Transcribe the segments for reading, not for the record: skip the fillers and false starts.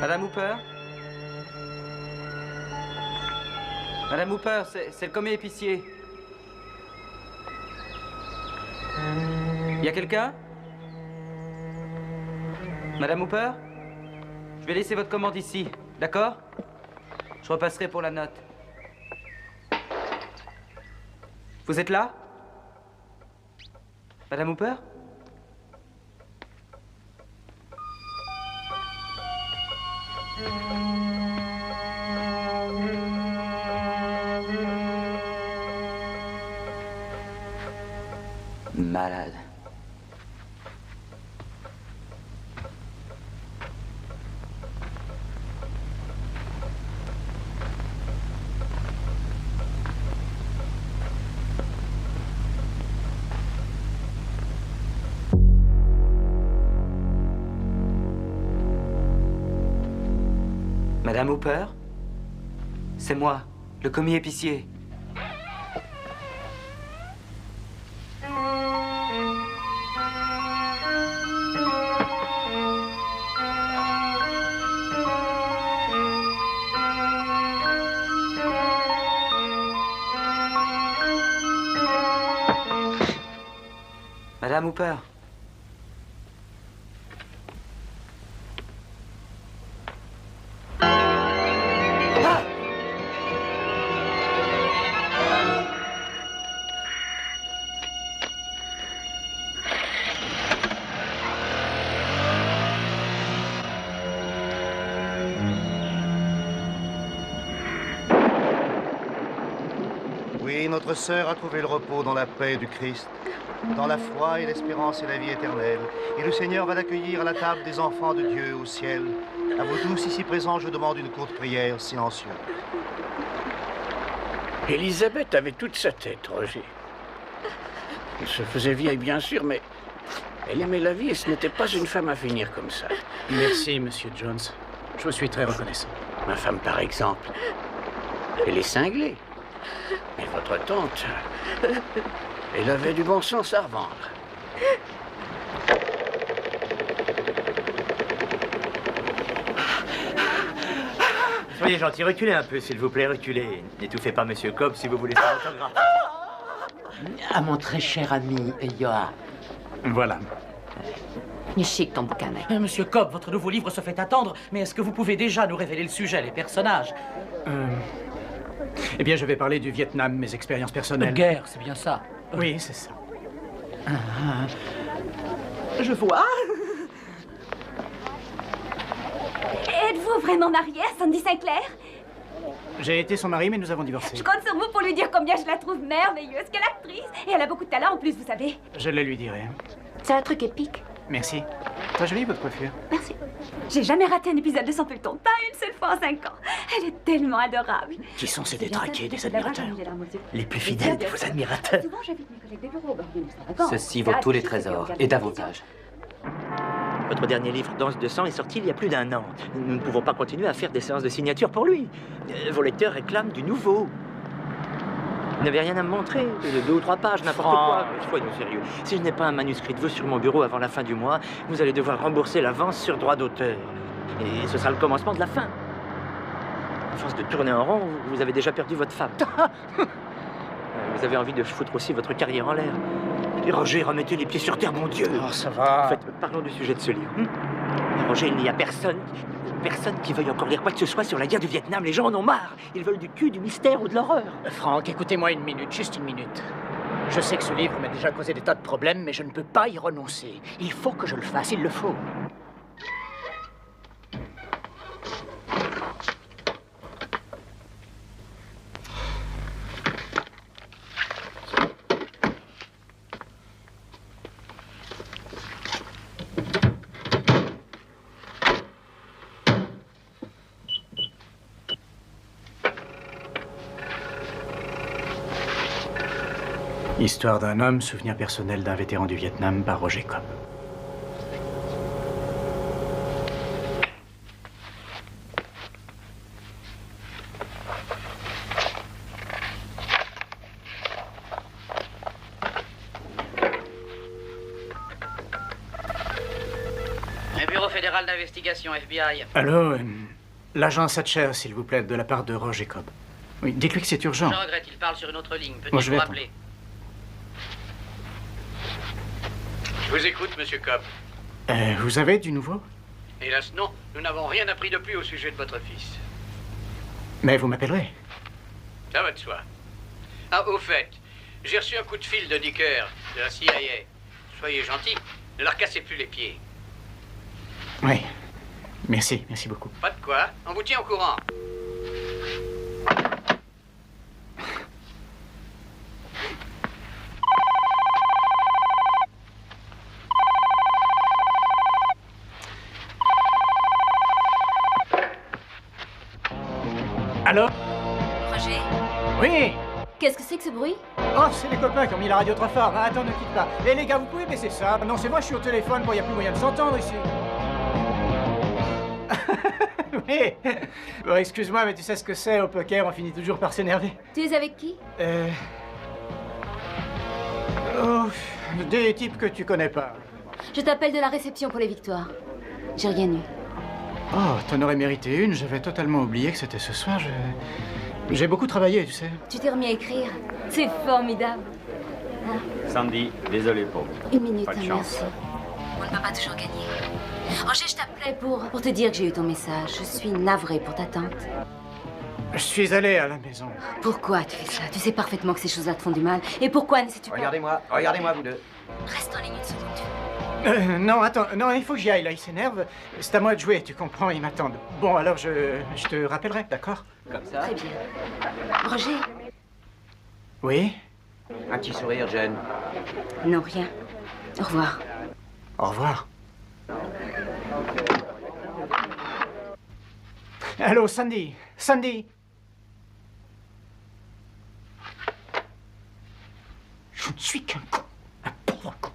Madame Hooper? Madame Hooper, c'est le commis épicier. Y a quelqu'un? Madame Hooper? Je vais laisser votre commande ici, d'accord? Je repasserai pour la note. Vous êtes là? Madame Hooper? Malade. Madame Hooper? C'est moi, le commis épicier. Madame Hooper? Oui, notre sœur a trouvé le repos dans la paix du Christ, dans la foi et l'espérance et la vie éternelle. Et le Seigneur va l'accueillir à la table des enfants de Dieu au ciel. À vous tous ici présents, je demande une courte prière silencieuse. Élisabeth avait toute sa tête, Roger. Elle se faisait vieille, bien sûr, mais elle aimait la vie et ce n'était pas une femme à finir comme ça. Merci, Monsieur Jones. Je vous suis très reconnaissant. Ma femme, par exemple, elle est cinglée. Mais votre tante, elle avait du bon sens à revendre. Soyez gentil, reculez un peu, s'il vous plaît, reculez. N'étouffez pas Monsieur Cobb si vous voulez son autographe. À mon très cher ami, Johan. Voilà. Il est chic, ton bouquin. Monsieur Cobb, votre nouveau livre se fait attendre, mais est-ce que vous pouvez déjà nous révéler le sujet, les personnages? Eh bien, je vais parler du Vietnam, mes expériences personnelles. Guerre, c'est bien ça. Oui, c'est ça. Je vois. Êtes-vous vraiment marié à Sandy Sinclair? J'ai été son mari, mais nous avons divorcé. Je compte sur vous pour lui dire combien je la trouve merveilleuse. Quelle actrice! Et elle a beaucoup de talent en plus, vous savez. Je le lui dirai. C'est un truc épique. Merci. Très jolie, votre coiffure. Merci. J'ai jamais raté un épisode de son feuilleton. Pas une seule fois en 5 ans. Elle est tellement adorable. Qui sont ces détraqués des admirateurs? Les plus fidèles de vos admirateurs. Souvent, j'invite mes collègues de bureau. Ceci vaut tous les trésors, et davantage. Votre dernier livre, Danse de sang, est sorti il y a plus d'1 an. Nous ne pouvons pas continuer à faire des séances de signature pour lui. Vos lecteurs réclament du nouveau. Vous n'avez rien à me montrer. De 2 ou 3 pages, n'importe quoi. Soyons sérieux. Si je n'ai pas un manuscrit de vous sur mon bureau avant la fin du mois, vous allez devoir rembourser l'avance sur droit d'auteur. Et ce sera le commencement de la fin. À force de tourner en rond, vous avez déjà perdu votre femme. Vous avez envie de foutre aussi votre carrière en l'air. Et Roger, remettez les pieds sur terre, mon Dieu. Oh, ça va. En fait, parlons du sujet de ce livre. Roger, il n'y a personne qui veuille encore lire quoi que ce soit sur la guerre du Vietnam. Les gens en ont marre. Ils veulent du cul, du mystère ou de l'horreur. Franck, écoutez-moi une minute, juste une minute. Je sais que ce livre m'a déjà causé des tas de problèmes, mais je ne peux pas y renoncer. Il faut que je le fasse, il le faut. Histoire d'un homme, souvenir personnel d'un vétéran du Vietnam par Roger Cobb. Le bureau fédéral général d'investigation, FBI. Allô, l'agent Satcher, s'il vous plaît, de la part de Roger Cobb. Oui, dites-lui que c'est urgent. Je regrette, il parle sur une autre ligne. Moi, je Peut-il vais vous attendre. rappeler? Je vous écoute, monsieur Cobb. Vous avez du nouveau? Hélas, non. Nous n'avons rien appris depuis au sujet de votre fils. Mais vous m'appellerez. Ça va de soi. Ah, au fait, j'ai reçu un coup de fil de Dicker, de la CIA. Soyez gentil, ne leur cassez plus les pieds. Oui. Merci beaucoup. Pas de quoi, on vous tient au courant. Allô? Roger, Oui! qu'est-ce que c'est que ce bruit? Oh, c'est les copains qui ont mis la radio trop fort. Ah, attends, ne quitte pas. Eh les gars, vous pouvez baisser ça? Non, c'est moi, je suis au téléphone. Bon, il n'y a plus moyen de s'entendre ici. Oui. Bon, excuse-moi, mais tu sais ce que c'est au poker, on finit toujours par s'énerver. Tu es avec qui? Oh, des types que tu connais pas. Je t'appelle de la réception pour les victoires. J'ai rien eu. Oh, t'en aurais mérité une, j'avais totalement oublié que c'était ce soir. J'ai beaucoup travaillé, tu sais. Tu t'es remis à écrire? C'est formidable. Sandy, désolé pour vous. Une minute, Pas de hein, chance. merci. On ne peut pas toujours gagner. Roger, je t'appelais pour te dire que j'ai eu ton message. Je suis navrée pour ta tante. Je suis allé à la maison. Pourquoi tu fais ça? Tu sais parfaitement que ces choses-là te font du mal. Et pourquoi ne sais-tu pas? Regardez-moi vous deux. Reste en ligne une seconde. Non, attends, non, il faut que j'y aille, là, il s'énerve. C'est à moi de jouer, tu comprends, ils m'attendent. Bon, alors je te rappellerai, d'accord? Comme ça. Très bien. Roger? Oui? Un petit sourire, Jen. Non, rien. Au revoir. Au revoir. Allô, Sandy? Sandy? Je ne suis qu'un con. Un pauvre con.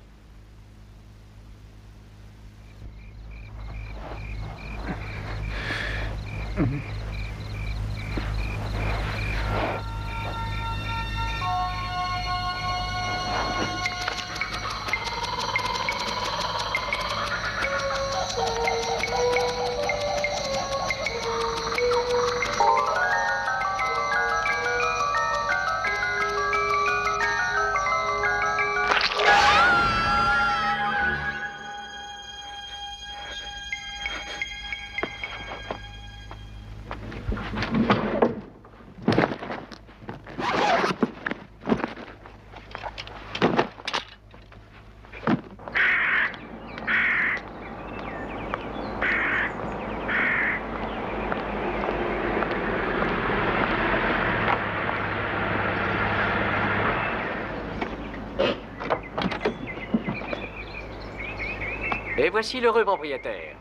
Et voici l'heureux propriétaire.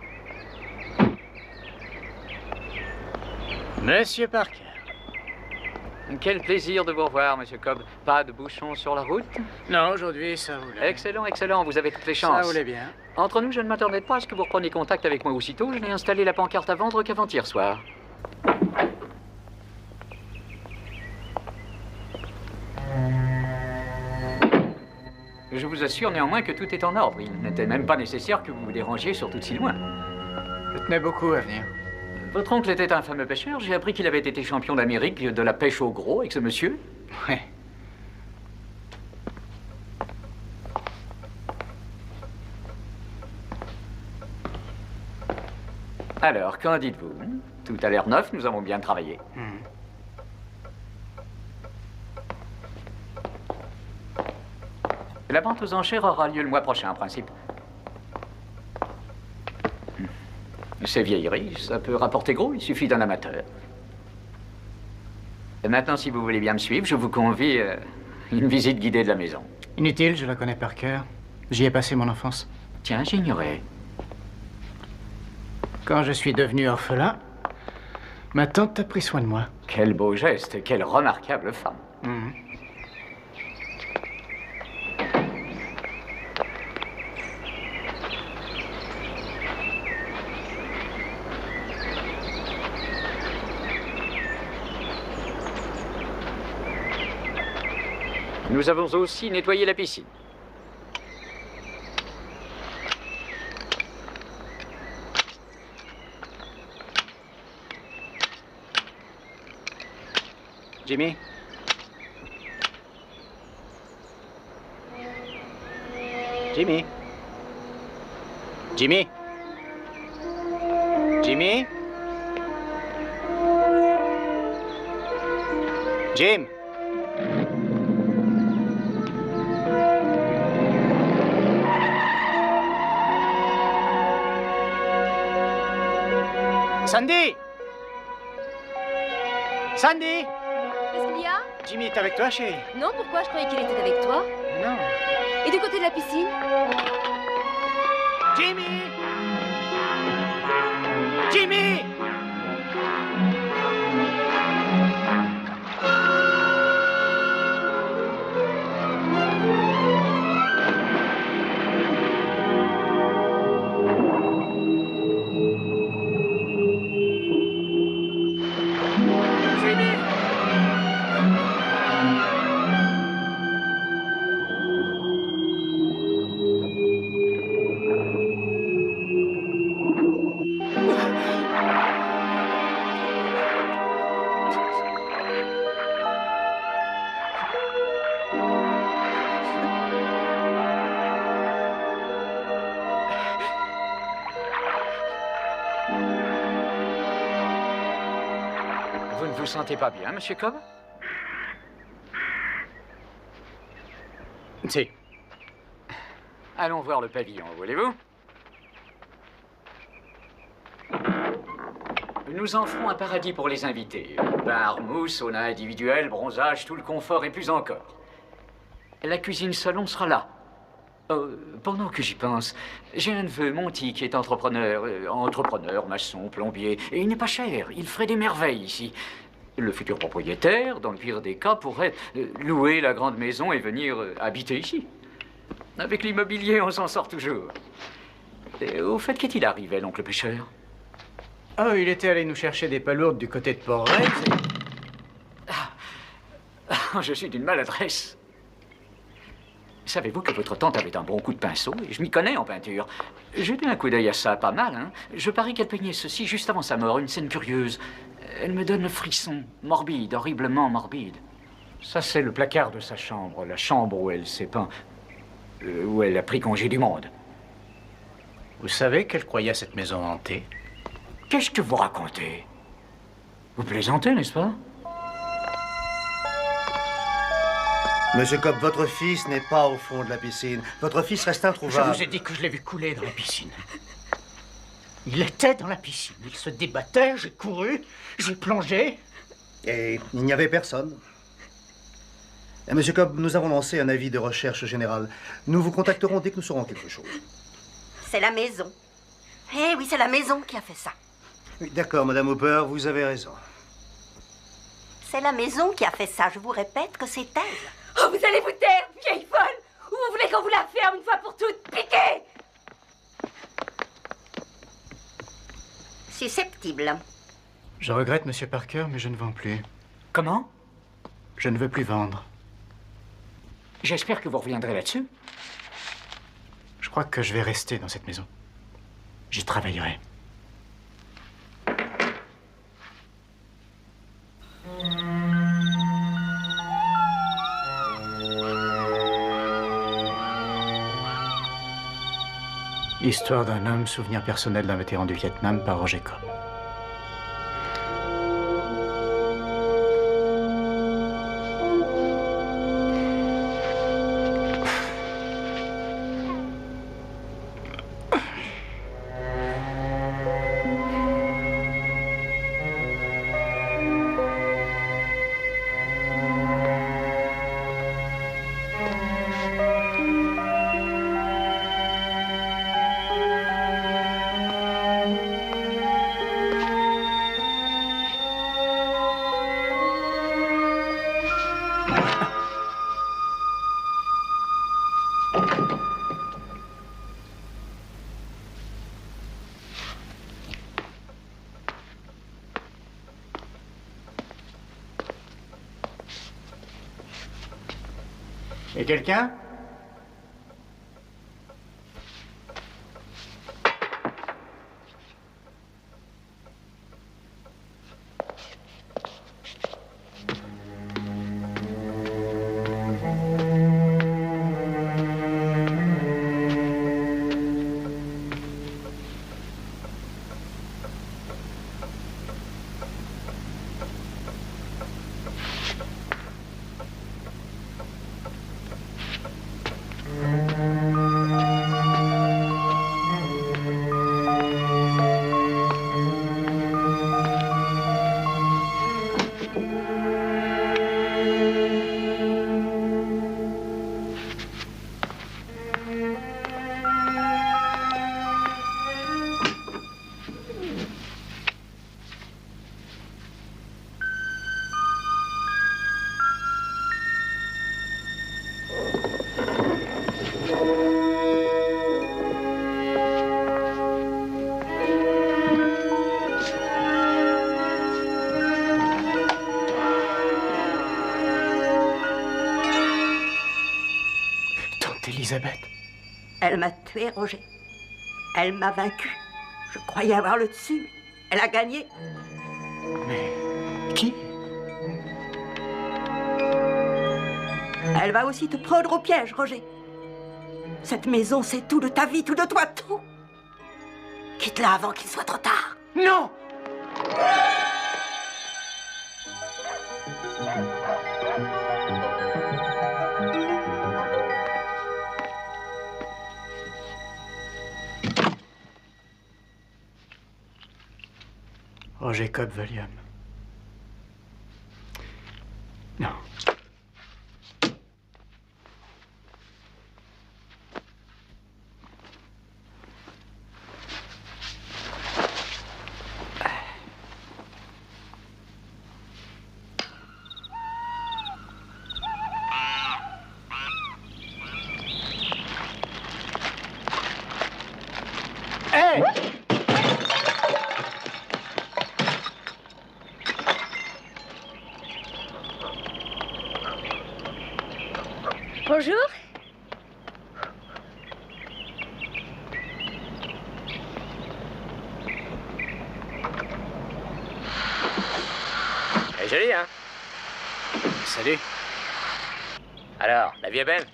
Monsieur Parker. Quel plaisir de vous revoir, monsieur Cobb. Pas de bouchons sur la route? Non, aujourd'hui, ça roulait. Excellent, excellent, vous avez toutes les chances. Ça roulait bien. Entre nous, je ne m'attendais pas à ce que vous repreniez contact avec moi aussitôt. Je n'ai installé la pancarte à vendre qu'avant-hier soir. Je vous assure néanmoins que tout est en ordre. Il n'était même pas nécessaire que vous vous dérangiez, surtout de si loin. Je tenais beaucoup à venir. Votre oncle était un fameux pêcheur. J'ai appris qu'il avait été champion d'Amérique de la pêche au gros avec ce monsieur. Ouais. Alors, qu'en dites-vous? Tout a l'air neuf, nous avons bien travaillé. La vente aux enchères aura lieu le mois prochain, en principe. Ces vieilleries, ça peut rapporter gros, il suffit d'un amateur. Et maintenant, si vous voulez bien me suivre, je vous convie à une visite guidée de la maison. Inutile, je la connais par cœur. J'y ai passé mon enfance. Tiens, j'ignorais. Quand je suis devenu orphelin, ma tante a pris soin de moi. Quel beau geste, quelle remarquable femme. Nous avons aussi nettoyé la piscine. Jimmy? Jimmy? Jimmy? Jimmy? Jim? Sandy? Sandy? Qu'est-ce qu'il y a? Jimmy est avec toi, chérie? Non, pourquoi? Je croyais qu'il était avec toi. Non. Et du côté de la piscine? Jimmy! Jimmy! Vous ne vous sentez pas bien, Monsieur Cobb? Si. Allons voir le pavillon, voulez-vous? Nous en ferons un paradis pour les invités. Bar, mousse, sauna individuel, bronzage, tout le confort et plus encore. La cuisine-salon sera là. Pendant que j'y pense, j'ai un neveu, Monty, qui est entrepreneur, maçon, plombier, et il n'est pas cher. Il ferait des merveilles ici. Le futur propriétaire, dans le pire des cas, pourrait louer la grande maison et venir habiter ici. Avec l'immobilier, on s'en sort toujours. Et au fait, qu'est-il arrivé, l'oncle pêcheur? Oh, il était allé nous chercher des palourdes du côté de Port-Rex et... Je suis d'une maladresse. Savez-vous que votre tante avait un bon coup de pinceau? Et je m'y connais en peinture. Jetez un coup d'œil à ça, pas mal, hein? Je parie qu'elle peignait ceci juste avant sa mort, une scène curieuse. Elle me donne le frisson, morbide, horriblement morbide. Ça, c'est le placard de sa chambre, la chambre où elle s'est peint, où elle a pris congé du monde. Vous savez qu'elle croyait à cette maison hantée? Qu'est-ce que vous racontez? Vous plaisantez, n'est-ce pas? Monsieur Cobb, votre fils n'est pas au fond de la piscine. Votre fils reste introuvable. Je vous ai dit que je l'ai vu couler dans la piscine. Il était dans la piscine. Il se débattait, j'ai couru, j'ai plongé. Et il n'y avait personne. Et Monsieur Cobb, nous avons lancé un avis de recherche générale. Nous vous contacterons dès que nous saurons quelque chose. C'est la maison. Eh oui, c'est la maison qui a fait ça. Oui, d'accord, Madame Hooper, vous avez raison. C'est la maison qui a fait ça. Je vous répète que c'est elle. Oh, vous allez vous taire, vieille folle! Ou vous voulez qu'on vous la ferme une fois pour toutes? Piquez! Susceptible. Je regrette, Monsieur Parker, mais je ne vends plus. Comment? Je ne veux plus vendre. J'espère que vous reviendrez là-dessus. Je crois que je vais rester dans cette maison. J'y travaillerai. Histoire d'un homme, souvenir personnel d'un vétéran du Vietnam par Roger Cobb. Et quelqu'un? Elisabeth. Elle m'a tué, Roger. Elle m'a vaincu. Je croyais avoir le dessus. Elle a gagné. Mais qui? Elle va aussi te prendre au piège, Roger. Cette maison, c'est tout de ta vie, tout de toi, tout. Quitte-la avant qu'il soit trop tard. Non! Roger Cobb Valium. Non. Hey! Bonjour. Elle est jolie, hein? Salut. Alors, la vie est belle?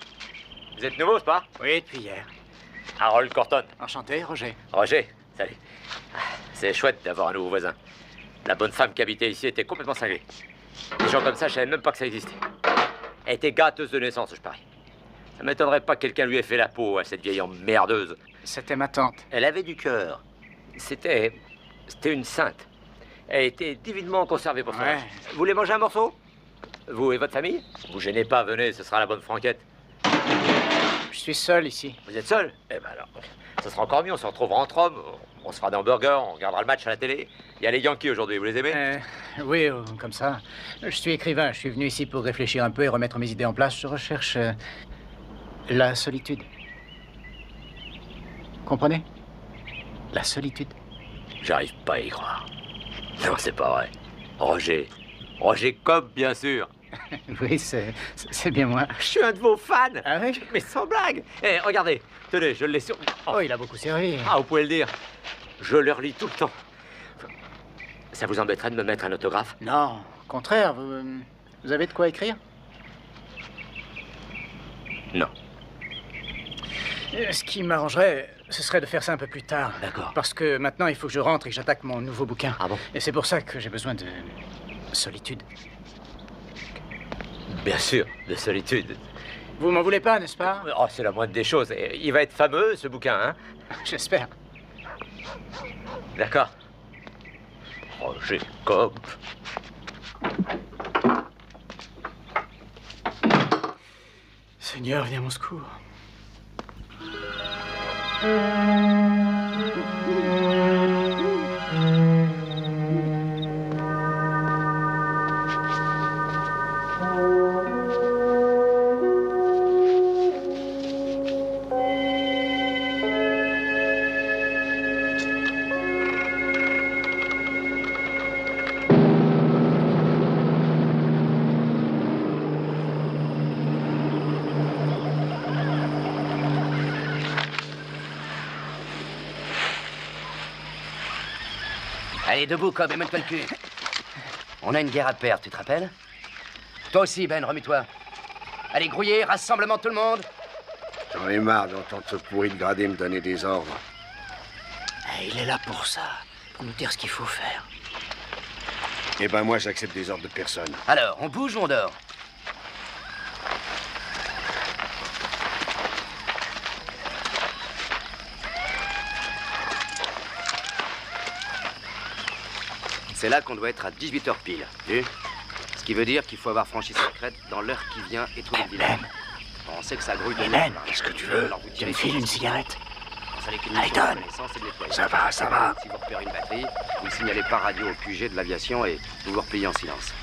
Vous êtes nouveau, c'est pas? Oui, depuis hier. Harold Corton. Enchanté, Roger. Roger, salut. C'est chouette d'avoir un nouveau voisin. La bonne femme qui habitait ici était complètement cinglée. Des gens comme ça, je savais même pas que ça existait. Elle était gâteuse de naissance, je parie. Ça m'étonnerait pas que quelqu'un lui ait fait la peau à cette vieille emmerdeuse. C'était ma tante. Elle avait du cœur. C'était une sainte. Elle était divinement conservée pour ça. Ouais. Vous voulez manger un morceau? Vous et votre famille? Vous gênez pas, venez, ce sera la bonne franquette. Je suis seul ici. Vous êtes seul? Eh ben alors, ça sera encore mieux, on se retrouvera entre hommes, on se fera des hamburgers, on regardera le match à la télé. Il y a les Yankees aujourd'hui, vous les aimez? Oui, comme ça. Je suis écrivain, je suis venu ici pour réfléchir un peu et remettre mes idées en place. Je recherche la solitude. Comprenez? La solitude. J'arrive pas à y croire. Non, c'est pas vrai. Roger Cobb, bien sûr. Oui, c'est bien moi. Je suis un de vos fans. Ah oui? Mais sans blague. Eh, regardez, tenez, je l'ai sur... Oh, il a beaucoup servi. Ah, vous pouvez le dire. Je le relis tout le temps. Ça vous embêterait de me mettre un autographe? Non, au contraire, vous avez de quoi écrire? Non. Ce qui m'arrangerait, ce serait de faire ça un peu plus tard. D'accord. Parce que maintenant, il faut que je rentre et que j'attaque mon nouveau bouquin. Ah bon? Et c'est pour ça que j'ai besoin de solitude. Bien sûr, de solitude. Vous m'en voulez pas, n'est-ce pas? Oh, c'est la moindre des choses. Il va être fameux, ce bouquin, hein? J'espère. D'accord. Roger Cobb. Seigneur, viens à mon secours. Allez, debout, Cobb, et mets-toi le cul. On a une guerre à perdre, tu te rappelles? Toi aussi, Ben, remue-toi. Allez, grouiller, rassemblement de tout le monde. J'en ai marre d'entendre ce pourri de gradé me donner des ordres. Il est là pour ça, pour nous dire ce qu'il faut faire. Eh ben, moi, j'accepte des ordres de personne. Alors, on bouge ou on dort? C'est là qu'on doit être à 18h pile, vu? Ce qui veut dire qu'il faut avoir franchi cette crête dans l'heure qui vient et trouver le village. Bon, on sait que ça grouille de Hélène, qu'est-ce que tu veux? Tu me files une cigarette? Allez, donne. Ça va, ça va. Si vous repérez une batterie, vous le signalez par radio au QG de l'aviation et vous vous repliez en silence.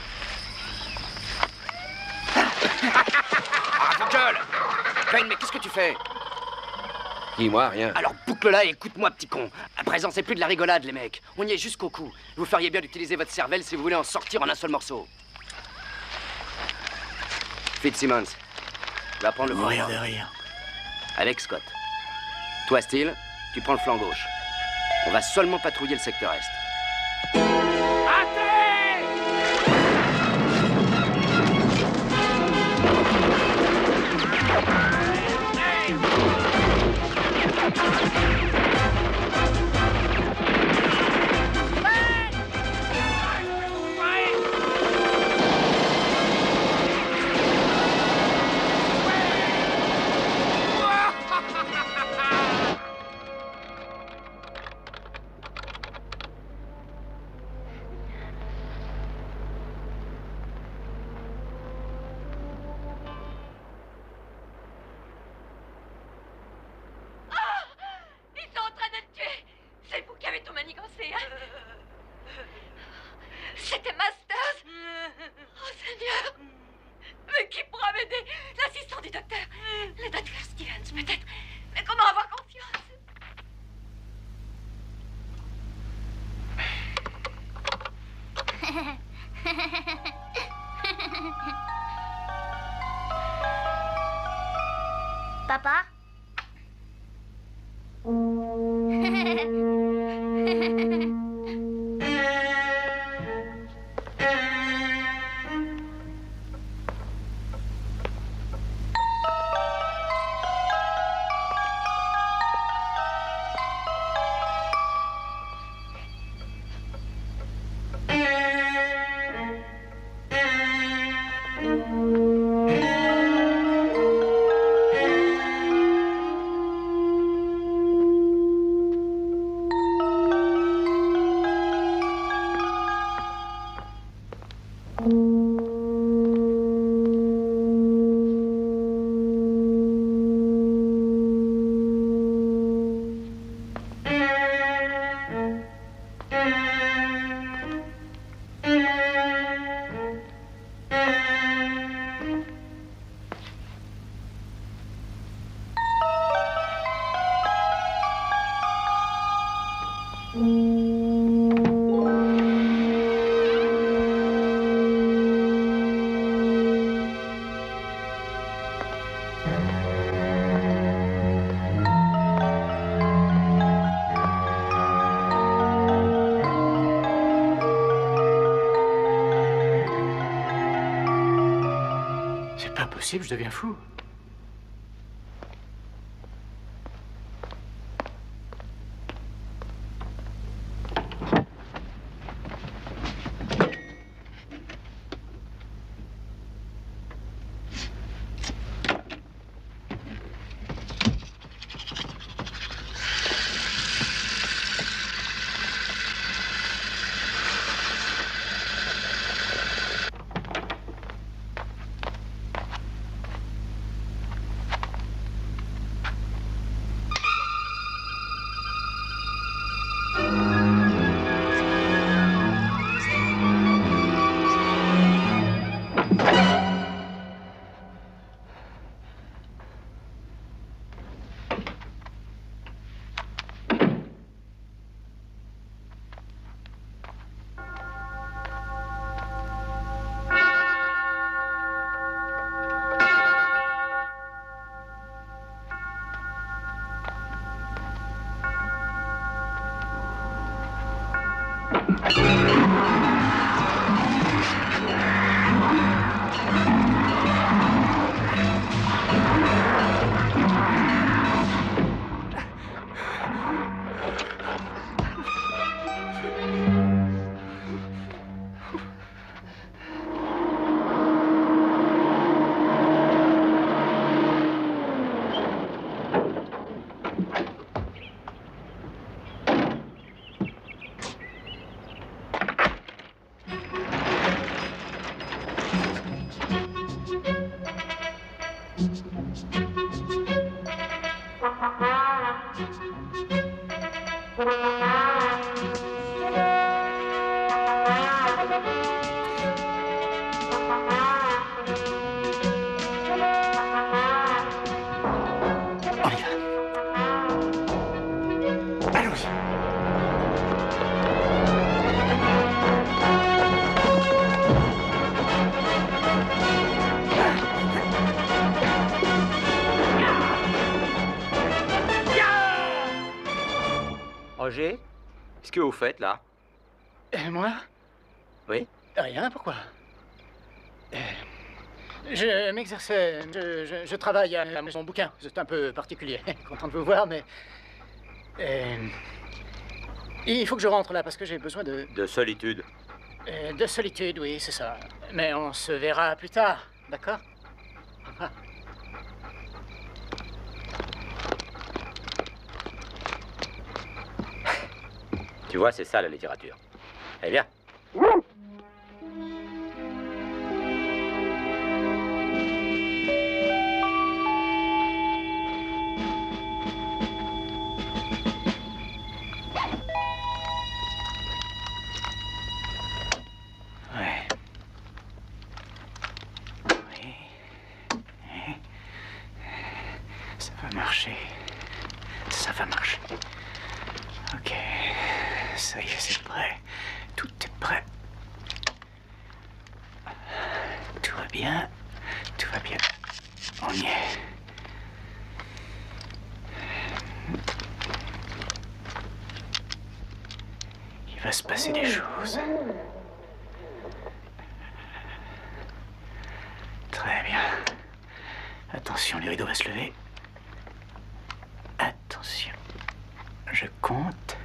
Ah, gueule! Ben, mais qu'est-ce que tu fais? Dis-moi, rien. Alors boucle-la et écoute-moi, petit con. À présent, c'est plus de la rigolade, les mecs. On y est jusqu'au cou. Vous feriez bien d'utiliser votre cervelle si vous voulez en sortir en un seul morceau. Fitzsimmons, tu vas prendre le Mourir flanc de rire. avec Scott. Toi, Steele, tu prends le flanc gauche. On va seulement patrouiller le secteur est. C'était Masters. Oh Seigneur. Mais qui pourra m'aider? L'assistant du docteur. Le docteur Stevens, peut-être. Mais comment avoir confiance? Papa? Je deviens fou. Roger, qu'est-ce que vous faites là? Moi? Oui? Rien, pourquoi? Je m'exerçais, je travaille à mon bouquin. C'est un peu particulier. Content de vous voir, mais... il faut que je rentre là, parce que j'ai besoin de... De solitude. De solitude, oui, c'est ça. Mais on se verra plus tard, d'accord? Au revoir. Tu vois, c'est ça la littérature. Eh bien. Ouais. Oui. Ça va marcher. Ça va marcher. Ok. Ça y est, c'est prêt. Tout est prêt. Tout va bien. Tout va bien. On y est. Il va se passer des choses. Très bien. Attention, les rideaux vont se lever. Attention. Je compte.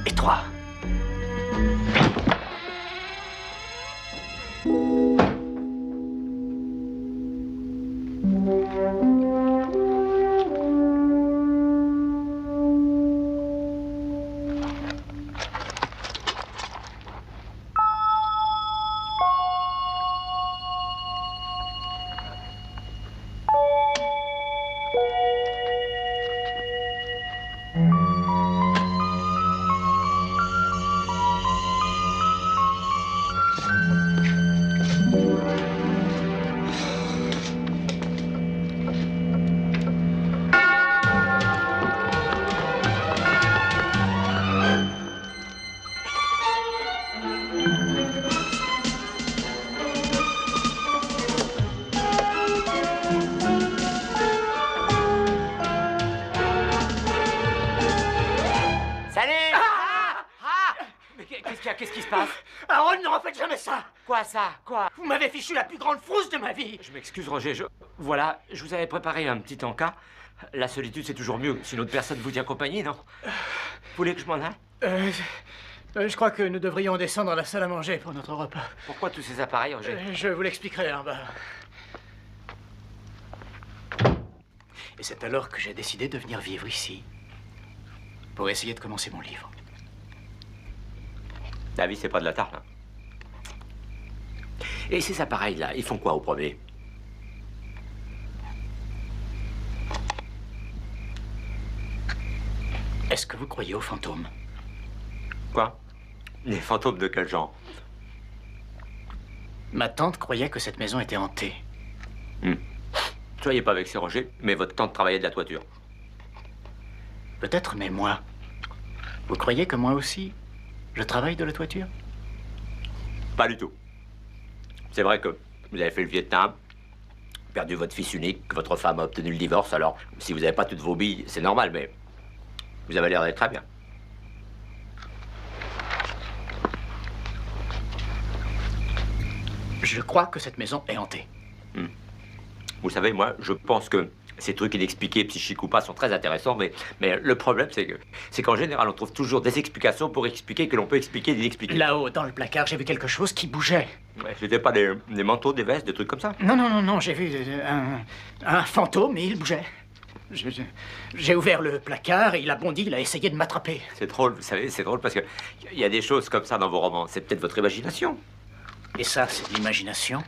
Et 3. Qu'est-ce qui se passe? Aaron, ne refaites jamais ça! Quoi ça? Quoi? Vous m'avez fichu la plus grande frousse de ma vie! Je m'excuse, Roger, Voilà, je vous avais préparé un petit encas. La solitude, c'est toujours mieux si une autre personne vous tient compagnie, non? Vous voulez que je m'en aille? Je crois que nous devrions descendre à la salle à manger pour notre repas. Pourquoi tous ces appareils, Roger? Je vous l'expliquerai en bas. Et c'est alors que j'ai décidé de venir vivre ici. Pour essayer de commencer mon livre. La vie, c'est pas de la tarte, hein. Et ces appareils-là, ils font quoi au premier? Est-ce que vous croyez aux fantômes? Quoi? Les fantômes de quel genre? Ma tante croyait que cette maison était hantée. Soyez pas vexé, Roger, mais votre tante travaillait de la toiture. Peut-être, mais moi... Vous croyez que moi aussi, je travaille de la toiture? Pas du tout. C'est vrai que vous avez fait le Vietnam, perdu votre fils unique, que votre femme a obtenu le divorce, alors si vous n'avez pas toutes vos billes, c'est normal, mais vous avez l'air d'être très bien. Je crois que cette maison est hantée. Vous savez, moi, je pense que Ces trucs inexpliqués, psychiques ou pas, sont très intéressants, mais le problème, c'est qu'en général, on trouve toujours des explications pour expliquer que l'on peut expliquer l'inexpliqué. Là-haut, dans le placard, j'ai vu quelque chose qui bougeait. Ouais, c'était pas des manteaux, des vestes, des trucs comme ça? Non, j'ai vu un fantôme et il bougeait. J'ai ouvert le placard et il a bondi, il a essayé de m'attraper. C'est drôle, vous savez, c'est drôle parce que il y a des choses comme ça dans vos romans. C'est peut-être votre imagination. Et ça, c'est de l'imagination?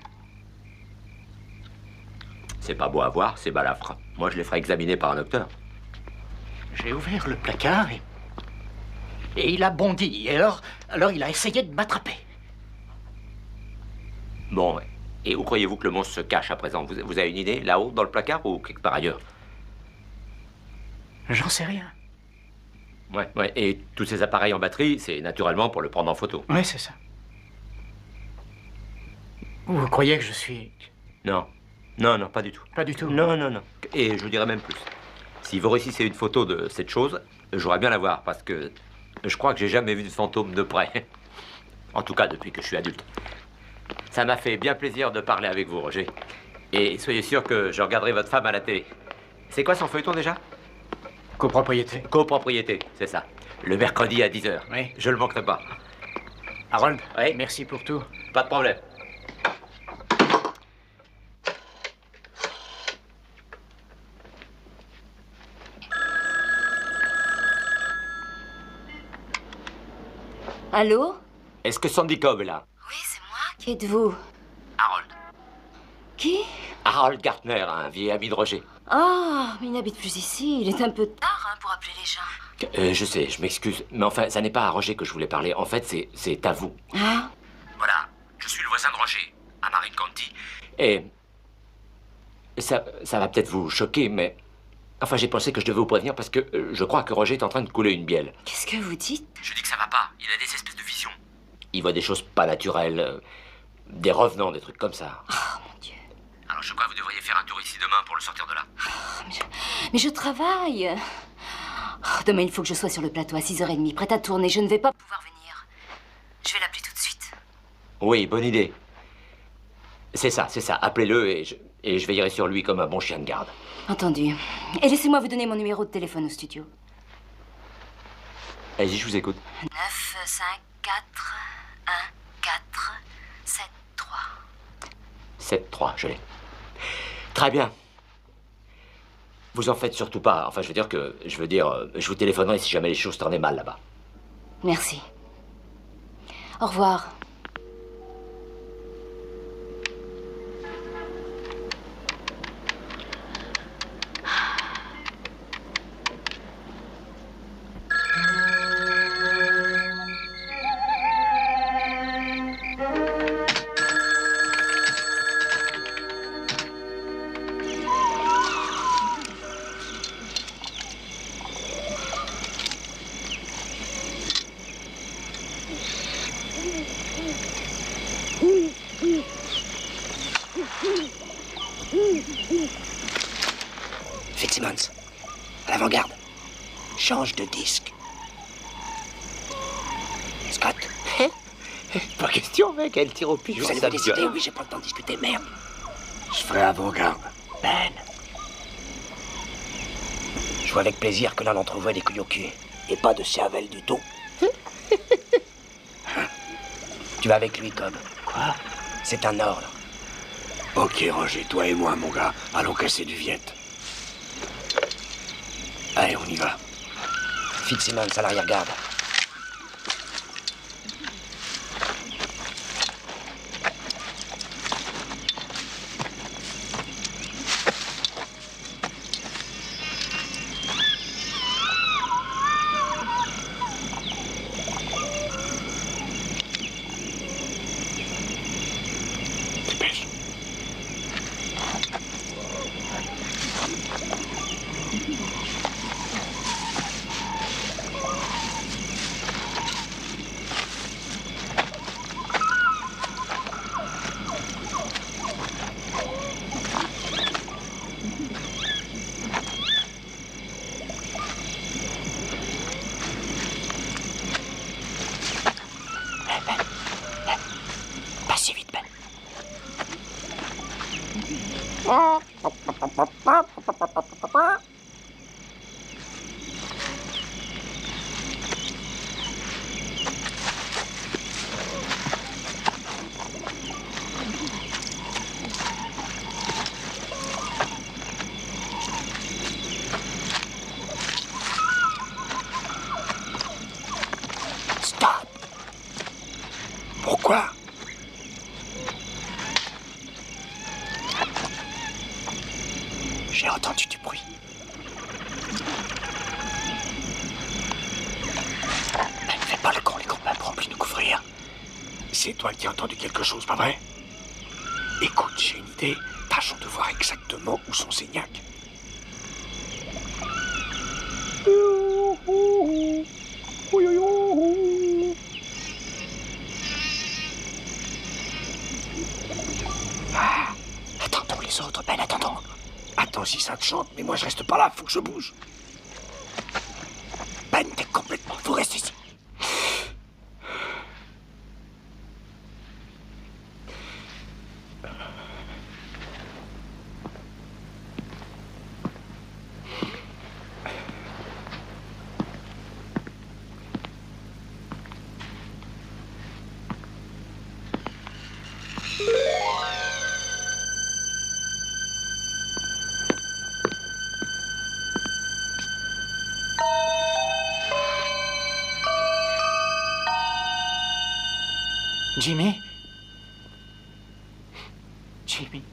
C'est pas beau à voir, c'est balafre. Moi, je les ferai examiner par un docteur. J'ai ouvert le placard et il a bondi. Et alors il a essayé de m'attraper. Bon, et où croyez-vous que le monstre se cache à présent? Vous avez une idée? Là-haut, dans le placard ou quelque part ailleurs? J'en sais rien. Ouais, et tous ces appareils en batterie, c'est naturellement pour le prendre en photo. Ouais, c'est ça. Vous croyez que je suis... Non, pas du tout. Pas du tout? Non. Et je vous dirais même plus. Si vous réussissez une photo de cette chose, j'aurais bien la voir, parce que je crois que j'ai jamais vu de fantôme de près. En tout cas, depuis que je suis adulte. Ça m'a fait bien plaisir de parler avec vous, Roger. Et soyez sûr que je regarderai votre femme à la télé. C'est quoi son feuilleton déjà? Copropriété. Copropriété, c'est ça. Le mercredi à 10h. Oui. Je le manquerai pas. Harold, oui. Merci pour tout. Pas de problème. Allô? Est-ce que Sandy Cobb est là? Oui, c'est moi. Qui êtes-vous? Harold. Qui? Harold Gartner, un vieil ami de Roger. Ah, mais il n'habite plus ici. Il est un peu tard pour appeler les gens. Je sais, je m'excuse. Mais enfin, ça n'est pas à Roger que je voulais parler. En fait, c'est à vous. Ah? Voilà, je suis le voisin de Roger, à Marin County. Et ça va peut-être vous choquer, mais... Enfin, j'ai pensé que je devais vous prévenir parce que je crois que Roger est en train de couler une bielle. Qu'est-ce que vous dites? Je dis que ça va pas. Il a des espèces de visions. Il voit des choses pas naturelles, des revenants, des trucs comme ça. Oh, mon Dieu. Alors, je crois que vous devriez faire un tour ici demain pour le sortir de là. Mais je travaille. Oh, demain, il faut que je sois sur le plateau à 6h30, prête à tourner. Je ne vais pas pouvoir venir. Je vais l'appeler tout de suite. Oui, bonne idée. C'est ça. Appelez-le et je veillerai sur lui comme un bon chien de garde. Entendu. Et laissez-moi vous donner mon numéro de téléphone au studio. Allez-y, je vous écoute. 9 5 4 1 4 7 3. 7-3, je l'ai. Très bien. Vous en faites surtout pas. Enfin, je veux dire, je vous téléphonerai si jamais les choses tournaient mal là-bas. Merci. Au revoir. Fitzsimmons, à l'avant-garde. Change de disque. Scott. Pas question, mec, elle tire au pigeon. Vous allez vous décider? Oui, j'ai pas le temps de discuter, merde. Je ferai avant-garde. Ben. Je vois avec plaisir que l'un d'entre vous a des couilles au cul. Et pas de cervelle du tout. Tu vas avec lui, Cobb. Quoi? C'est un ordre. Ok, Roger, toi et moi, mon gars. Allons casser du Viet. Allez, on y va. Fitzsimmons à l'arrière-garde. Pas si vite, Ben. Stop. Pourquoi? J'ai entendu du bruit. Mais ne fais pas le con, les copains pourront plus nous couvrir. C'est toi qui as entendu quelque chose, pas vrai? Écoute, j'ai une idée. Tâchons de voir exactement où sont ces gnacs. Ah, attendons les autres, Ben, attendons. Attends si ça te chante, mais moi je reste pas là, faut que je bouge. Ben, t'es complètement... Faut rester ici. Jimmy? Jimmy?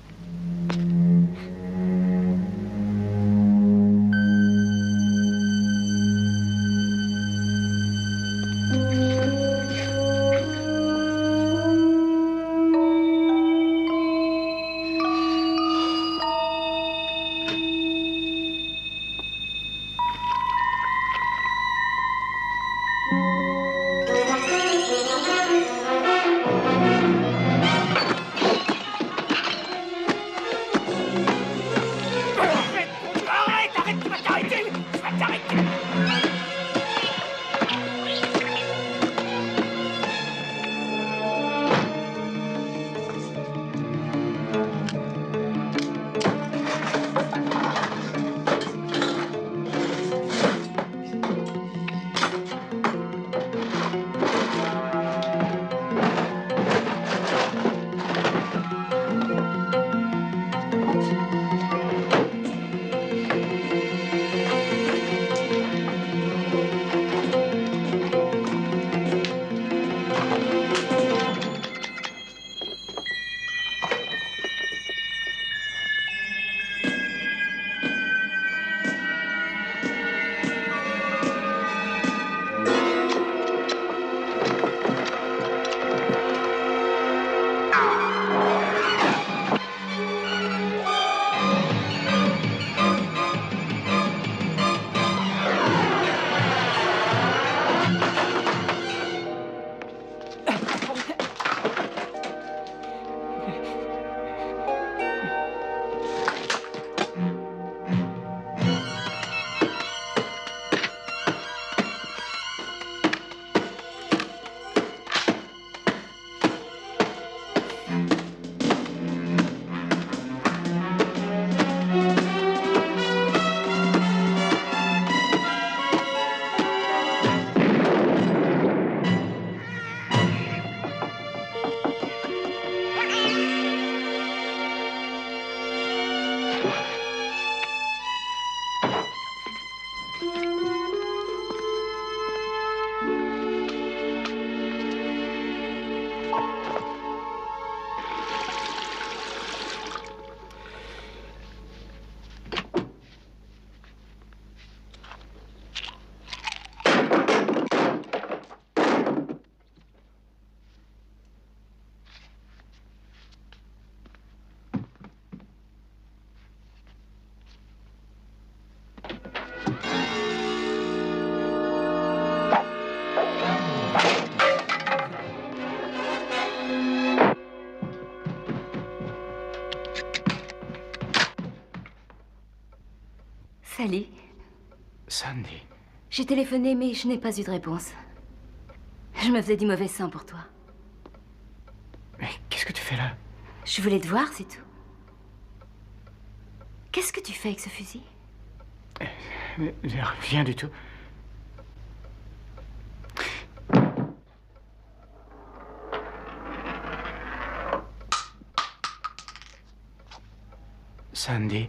Salut. Sandy. J'ai téléphoné, mais je n'ai pas eu de réponse. Je me faisais du mauvais sang pour toi. Mais qu'est-ce que tu fais là? Je voulais te voir, c'est tout. Qu'est-ce que tu fais avec ce fusil? Rien du tout. Sandy.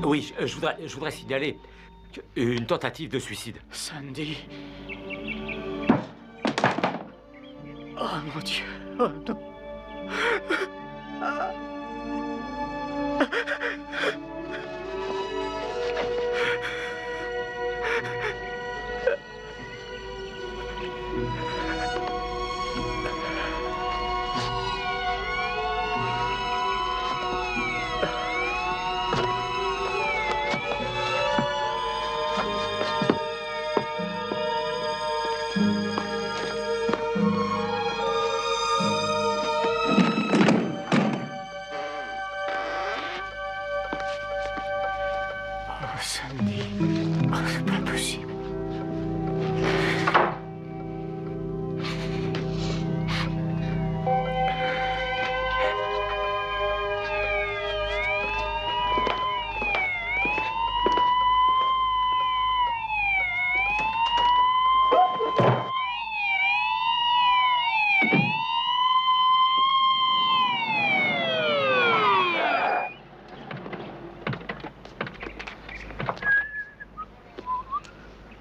Oui, je voudrais signaler une tentative de suicide. Sandy. Oh mon Dieu. Oh non.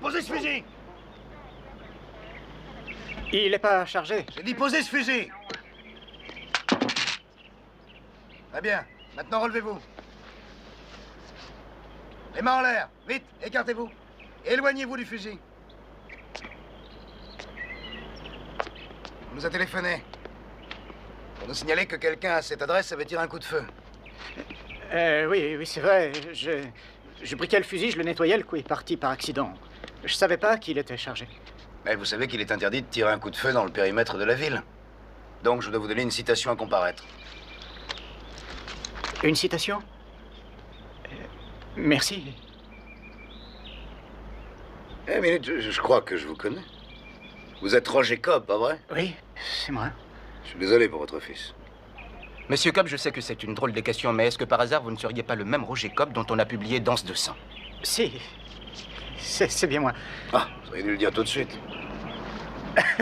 Posez ce fusil! Il n'est pas chargé. J'ai dit posez ce fusil! Très bien. Maintenant, relevez-vous. Les mains en l'air. Vite, écartez-vous. Éloignez-vous du fusil. On nous a téléphoné pour nous signaler que quelqu'un à cette adresse avait tiré un coup de feu. Oui, c'est vrai. Je briquais le fusil, je le nettoyais, le coup est parti par accident. Je savais pas qu'il était chargé. Mais vous savez qu'il est interdit de tirer un coup de feu dans le périmètre de la ville. Donc je dois vous donner une citation à comparaître. Une citation? Merci. Eh, minute, je crois que je vous connais. Vous êtes Roger Cobb, pas vrai? Oui, c'est moi. Je suis désolé pour votre fils. Monsieur Cobb, je sais que c'est une drôle de question, mais est-ce que par hasard vous ne seriez pas le même Roger Cobb dont on a publié Danse de sang? Si. C'est bien moi. Ah, vous auriez dû le dire tout de suite.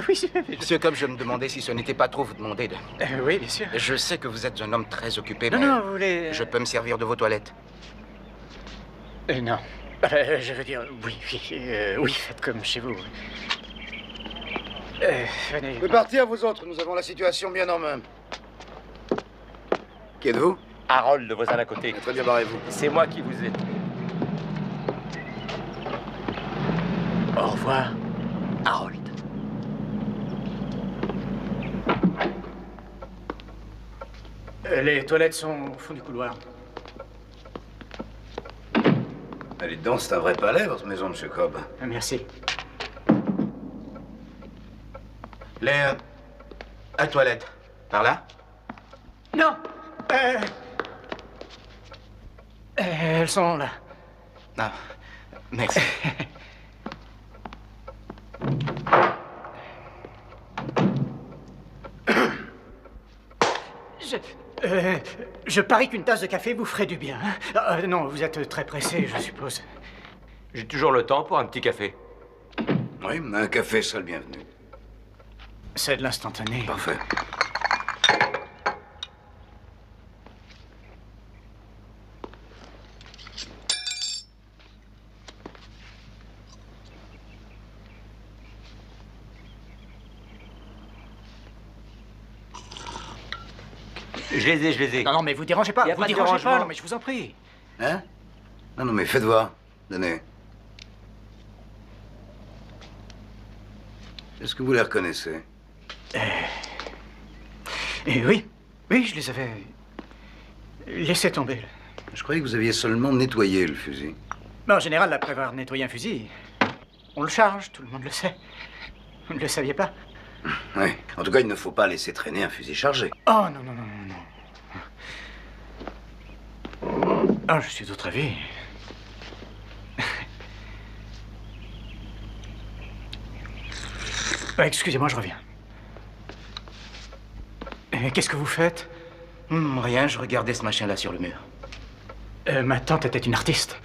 Oui, Monsieur Cobb, je me demandais si ce n'était pas trop vous demander de... oui, bien sûr. Je sais que vous êtes un homme très occupé, Non, mais... non, vous voulez... Je peux me servir de vos toilettes? Non. Je veux dire, oui, faites comme chez vous. Venez. Vous pouvez partir, vous autres. Nous avons la situation bien en main. Qui êtes-vous? Harold, le voisin d'à côté. Très bien, barrez-vous. C'est moi qui vous ai... Au revoir, Harold. Les toilettes sont au fond du couloir. Allez donc, c'est un vrai palais, votre maison, monsieur Cobb. Merci. Les... à toilette. Par là? Non. Elles sont là. Ah, merci. Je parie qu'une tasse de café vous ferait du bien. Non, vous êtes très pressé, je suppose. J'ai toujours le temps pour un petit café. Oui, mais un café serait le bienvenu. C'est de l'instantané. Parfait. Je les ai. Non, mais vous dérangez pas. Y a Vous pas de dérangez pas, dérangement. non, mais je vous en prie. Hein? Non, mais faites voir. Donnez. Est-ce que vous les reconnaissez? Oui, je les avais laissés tomber. Je croyais que vous aviez seulement nettoyé le fusil. Mais en général, après avoir nettoyé un fusil, on le charge, tout le monde le sait. Vous ne le saviez pas? Oui. En tout cas, il ne faut pas laisser traîner un fusil chargé. Oh, non. Ah, je suis d'autre avis. Excusez-moi, je reviens. Qu'est-ce que vous faites? Rien, je regardais ce machin-là sur le mur. Ma tante était une artiste.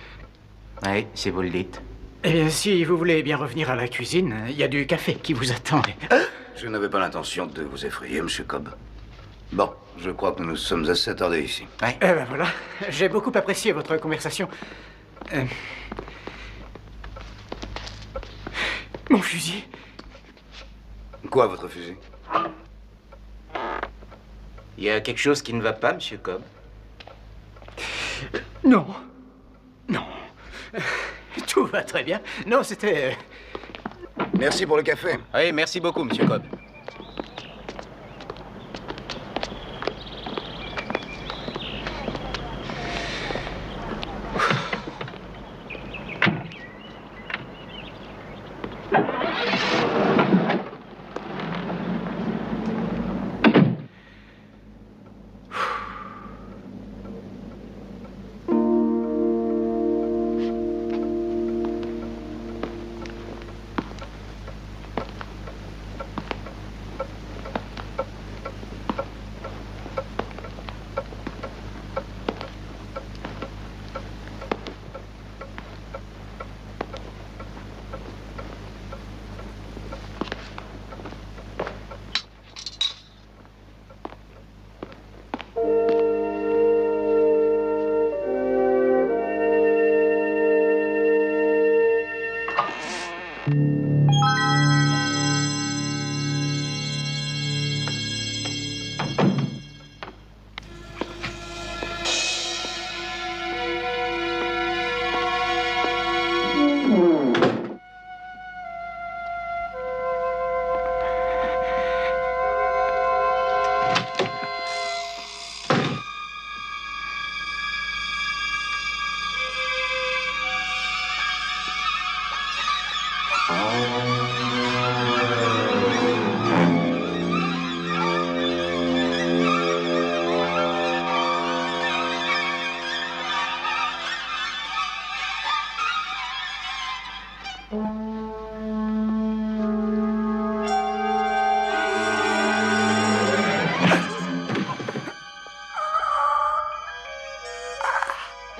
Oui, si vous le dites. Eh bien, si vous voulez bien revenir à la cuisine, il y a du café qui vous attend. Je n'avais pas l'intention de vous effrayer, Monsieur Cobb. Bon, je crois que nous sommes assez attardés ici. Eh ben voilà, j'ai beaucoup apprécié votre conversation. Mon fusil. Quoi, votre fusil? Il y a quelque chose qui ne va pas, Monsieur Cobb? Non. Tout va très bien. Non, c'était... Merci pour le café. Oui, merci beaucoup, Monsieur Cobb.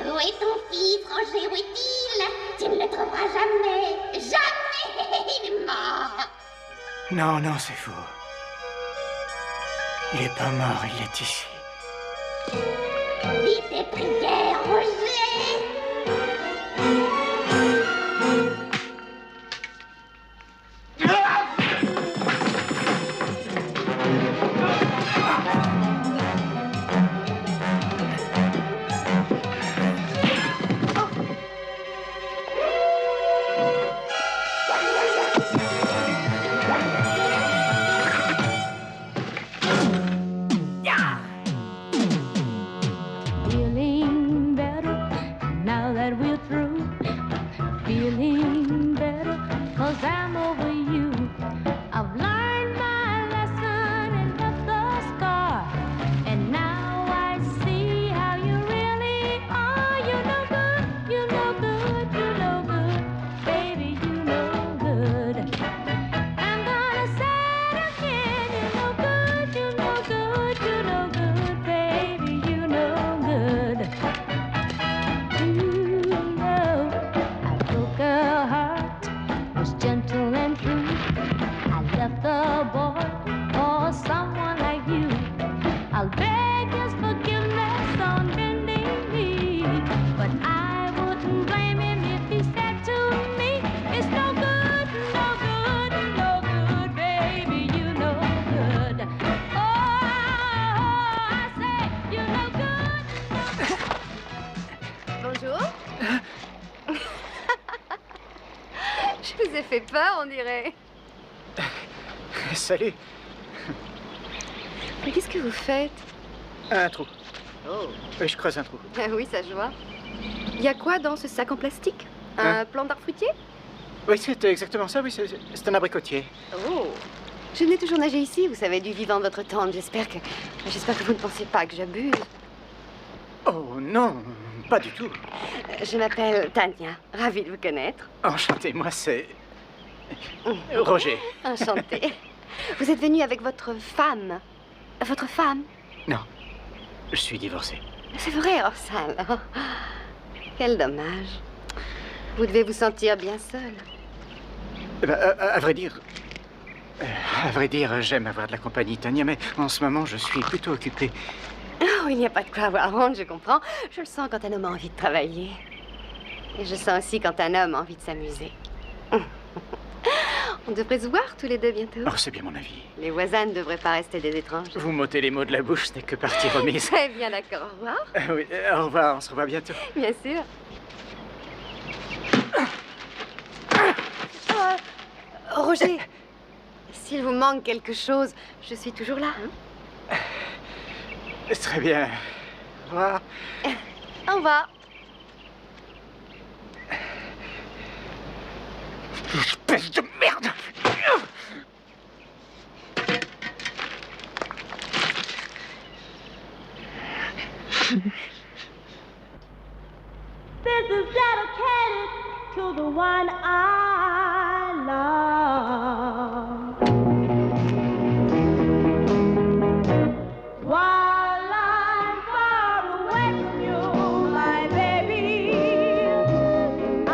Où est ton fils, Roger? Où est-il? Tu ne le trouveras jamais. Jamais. Il est mort. Non, c'est faux. Il est pas mort, il est ici. Dis tes prières, Roger. Feeling better now that we're through. Feeling better 'cause I'm over you. I've learned my lesson and left the scar. And now I see how you really are. You know good, you know good, you know good. Baby, you know good. I'm gonna say it again. You know good, you know good, you know good. Baby, you know good. You know I broke her heart, was gentle and true. I left the boy for someone like you. I'll beg his forgiveness on bending knee, but I wouldn't blame him if he said to me, it's no good, no good, no good, baby, you know good. Oh, I say, you know good. Bonjour. Je vous ai fait peur, on dirait. Salut. Mais qu'est-ce que vous faites? Un trou. Oh. Oui, je creuse un trou. Ah oui, ça je vois. Il y a quoi dans ce sac en plastique? Un plant d'arbre fruitier? Oui, c'est exactement ça, oui, c'est un abricotier. Oh. Je n'ai toujours nagé ici, vous savez, du vivant de votre tante. J'espère que vous ne pensez pas que j'abuse. Oh non, pas du tout. Je m'appelle Tania, ravie de vous connaître. Enchanté, moi c'est... Roger. Enchanté. Vous êtes venu avec votre femme. Votre femme? Non, je suis divorcé. C'est vrai, oh ça alors. Quel dommage. Vous devez vous sentir bien seul. Eh ben, à vrai dire, j'aime avoir de la compagnie, Tania, mais en ce moment, je suis plutôt occupé. Oh, il n'y a pas de quoi avoir honte, je comprends. Je le sens quand un homme a envie de travailler. Et je sens aussi quand un homme a envie de s'amuser. On devrait se voir tous les deux bientôt. Oh, c'est bien mon avis. Les voisins ne devraient pas rester des étrangers. Vous m'ôtez les mots de la bouche, ce n'est que partie remise. Très bien, d'accord. Au revoir. Oui, au revoir, on se revoit bientôt. Bien sûr. Roger, s'il vous manque quelque chose, je suis toujours là. Hein? Très bien. Au revoir. Au revoir. Espèce de merde! This is dedicated to the one I love. While I'm far away from you, my baby, I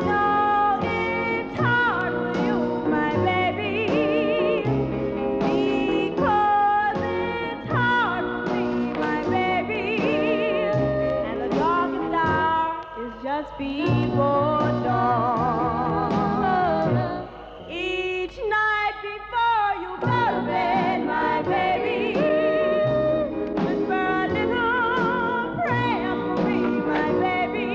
know it's hard for you, my baby, because it's hard for me, my baby, and the darkest hour is just before dawn. Each night before you go to bed, my baby, whisper a little prayer for me, my baby,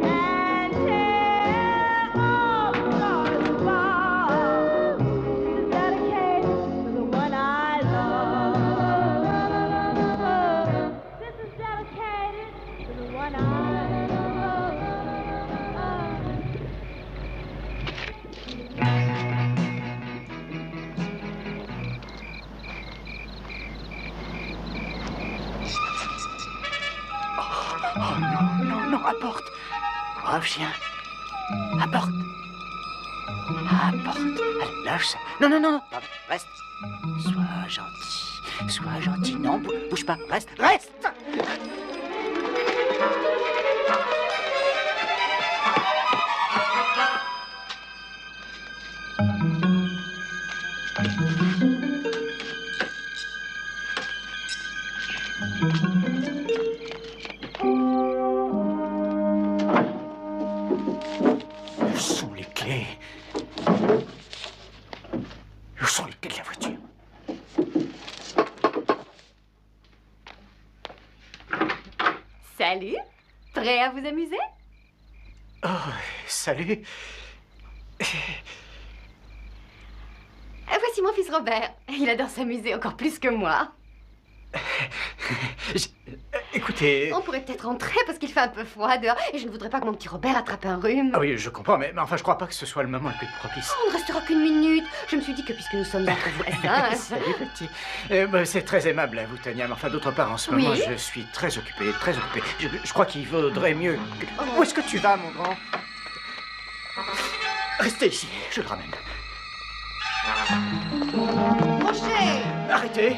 and tell all the stars above. This is dedicated to the one I love. This is dedicated to the one I love. Oh non, non, non, apporte. Reviens. Apporte. Apporte. Allez, lâche ça. Non, non, non, non. Reste. Sois gentil. Sois gentil. Non, bouge pas. Reste. Reste. Où sont les clés? Où sont les clés de la voiture? Salut. Prêt à vous amuser? Oh, salut. Voici mon fils Robert. Il adore s'amuser encore plus que moi. Écoutez... On pourrait peut-être rentrer parce qu'il fait un peu froid dehors et je ne voudrais pas que mon petit Robert attrape un rhume. Ah oui, je comprends, mais enfin, je crois pas que ce soit le moment le plus propice. On ne restera qu'une minute. Je me suis dit que puisque nous sommes entre voisins... Salut, petit. C'est très aimable à vous, Tania, mais enfin, d'autre part, en ce moment, je suis très occupé, très occupé. Je crois qu'il vaudrait mieux... Où est-ce que tu vas, mon grand? Restez ici, je le ramène. Roger! Arrêtez!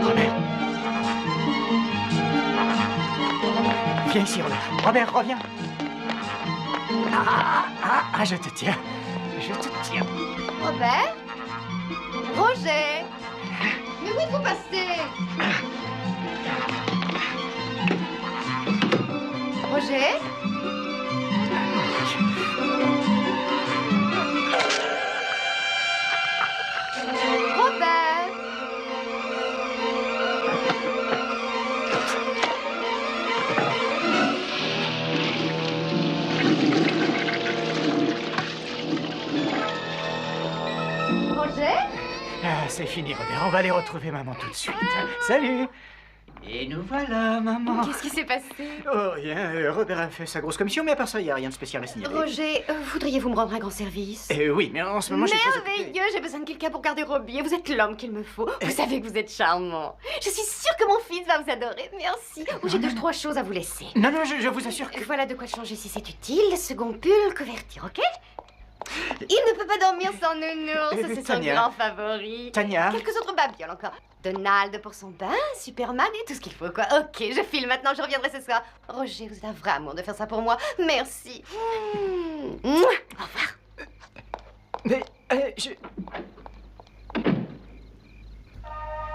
Robert! Viens ici, Robert. Robert, reviens! Je te tiens. Je te tiens. Robert? Roger? Mais où êtes-vous passé? Roger? Robert? Roger? Ah, c'est fini, Robert. On va aller retrouver maman tout de suite. Salut. Et nous voilà, maman. Qu'est-ce qui s'est passé? Oh, rien. Robert a fait sa grosse commission, mais à part ça, il n'y a rien de spécial à signaler. Roger, voudriez-vous me rendre un grand service? Oui, mais en ce moment, j'ai très occupé. Merveilleux, j'ai besoin de quelqu'un pour garder Robbie et vous êtes l'homme qu'il me faut. Vous savez que vous êtes charmant. Je suis sûre que mon fils va vous adorer. Merci. Ou j'ai 2-3 choses à vous laisser. Non, je vous assure que... Voilà de quoi changer si c'est utile. Second pull, couverture, ok? Il ne peut pas dormir sans nounours, c'est son Tania. grand favori. Tania. Quelques autres babioles encore. Donald pour son bain, Superman et tout ce qu'il faut, quoi. Ok, je file maintenant, je reviendrai ce soir. Roger, vous êtes un vrai amour de faire ça pour moi. Merci. Au revoir. Mais, je...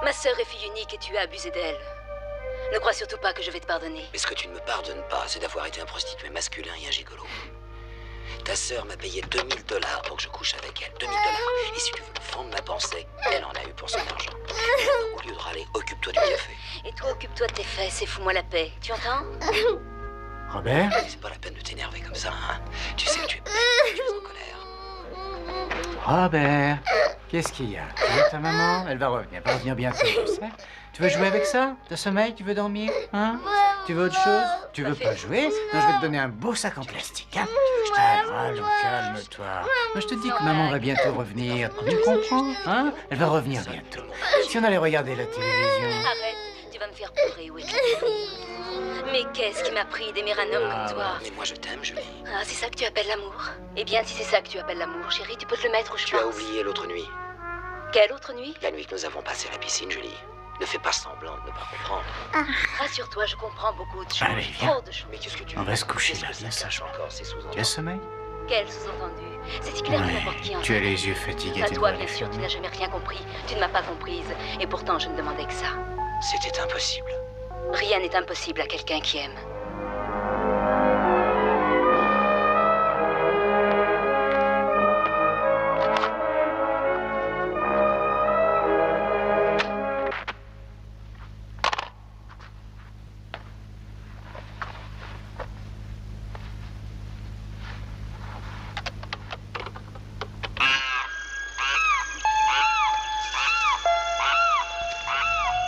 Ma sœur est fille unique et tu as abusé d'elle. Ne crois surtout pas que je vais te pardonner. Mais ce que tu ne me pardonnes pas, c'est d'avoir été un prostitué masculin et un gigolo. Ta sœur m'a payé $2000 pour que je couche avec elle. $2000. Et si tu veux le fond de ma pensée, elle en a eu pour son argent. Maintenant, au lieu de râler, occupe-toi du café. Et toi, occupe-toi de tes fesses et fous-moi la paix. Tu entends? Robert? C'est pas la peine de t'énerver comme ça, hein. Tu sais que tu es bête, tu es en colère. Robert, qu'est-ce qu'il y a? Tu veux ta maman? Elle va revenir bientôt, tu sais. Tu veux jouer avec ça? T'as sommeil? Tu veux dormir? Hein? Tu veux autre chose? Tu veux pas jouer? Non, je vais te donner un beau sac en plastique, hein? Allons, calme-toi. Moi, je te dis que maman va bientôt revenir. Tu comprends? Hein? Elle va revenir bientôt. Si on allait regarder la télévision... Arrête, tu vas me faire pleurer ou éclater. Mais qu'est-ce qui m'a pris d'aimer un homme comme toi? Mais moi, je t'aime, Julie. Ah, c'est ça que tu appelles l'amour? Eh bien, si c'est ça que tu appelles l'amour, chérie, tu peux te le mettre où je Tu as pense. oublié l'autre nuit. Quelle autre nuit? La nuit que nous avons passée à la piscine, Julie. Ne fais pas semblant de ne pas comprendre. Rassure-toi, je comprends beaucoup de choses. Allez, viens. Trop de choses. Mais qu'est-ce que tu On veux? va se coucher là, Qu'est-ce que bien ça cache sagement. encore ces sous-entendus? Tu as sommeil? Quel sous-entendu? C'est clair que n'importe qui en Tu as les yeux fatigués, À tes toi, doigts bien les sûr, tu fermés. n'as jamais rien compris. Tu ne m'as pas comprise. Et pourtant, je ne demandais que ça. C'était impossible. Rien n'est impossible à quelqu'un qui aime.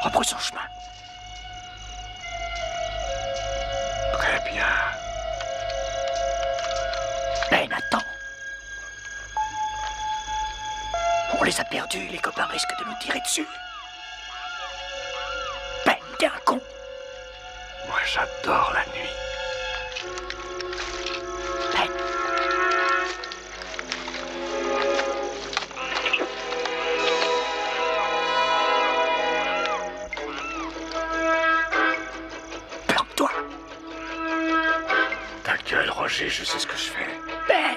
Rebrousse son chemin. Très bien. Ben, attends. On les a perdus, les copains risquent de nous tirer dessus. Ben, t'es un con. Moi, j'adore la nuit. Ben. Planque-toi. Ta gueule, Roger, je sais ce que je fais. Ben.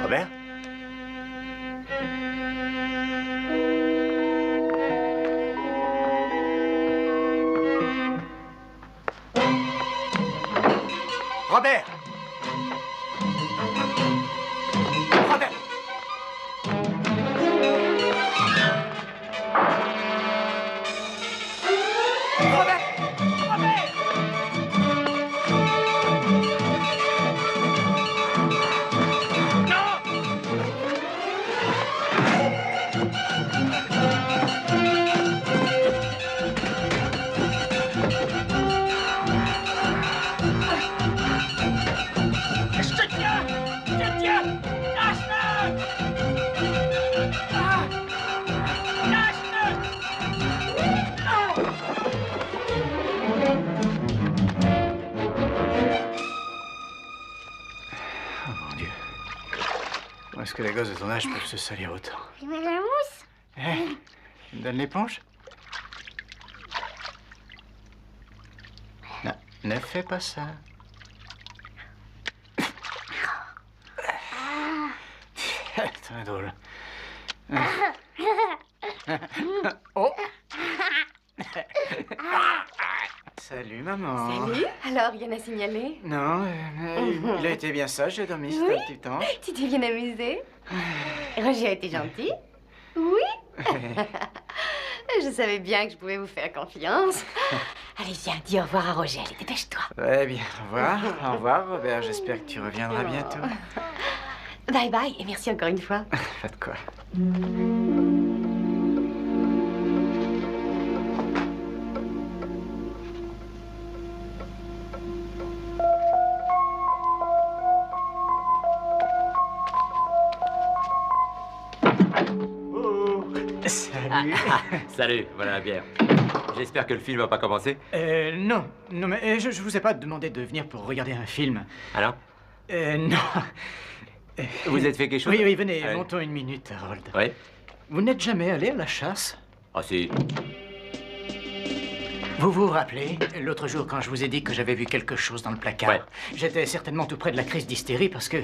Robert? Robert! Robert! Robert! Robert! Je te tiens! Je te tiens! Lâche-le! Ah! Lâche-le! Oh mon Dieu. Comment est-ce que les gosses de ton âge peuvent se salir autant? Tu veux la mousse? Eh, tu me donnes l'éponge? Non, ne fais pas ça. drôle. Oh. Salut, maman. Salut. Alors, rien à signaler? Non, il a été bien sage, j'ai dormi Oui. un petit temps. Tu t'es bien amusé? Roger a été gentil? Oui. Je savais bien que je pouvais vous faire confiance. Allez, viens, dis au revoir à Roger. Allez, dépêche-toi. Ouais, bien, au revoir. Au revoir, Robert. J'espère que tu reviendras bientôt. Bye bye et merci encore une fois. Pas de quoi. Salut. Salut, voilà la bière. J'espère que le film va pas commencer. Non, mais je vous ai pas demandé de venir pour regarder un film. Alors Non. Vous êtes fait quelque chose? Oui, venez, Allez. montons une minute, Harold. Oui. Vous n'êtes jamais allé à la chasse? Ah si. Vous vous rappelez, l'autre jour, quand je vous ai dit que j'avais vu quelque chose dans le placard, Ouais. J'étais certainement tout près de la crise d'hystérie parce que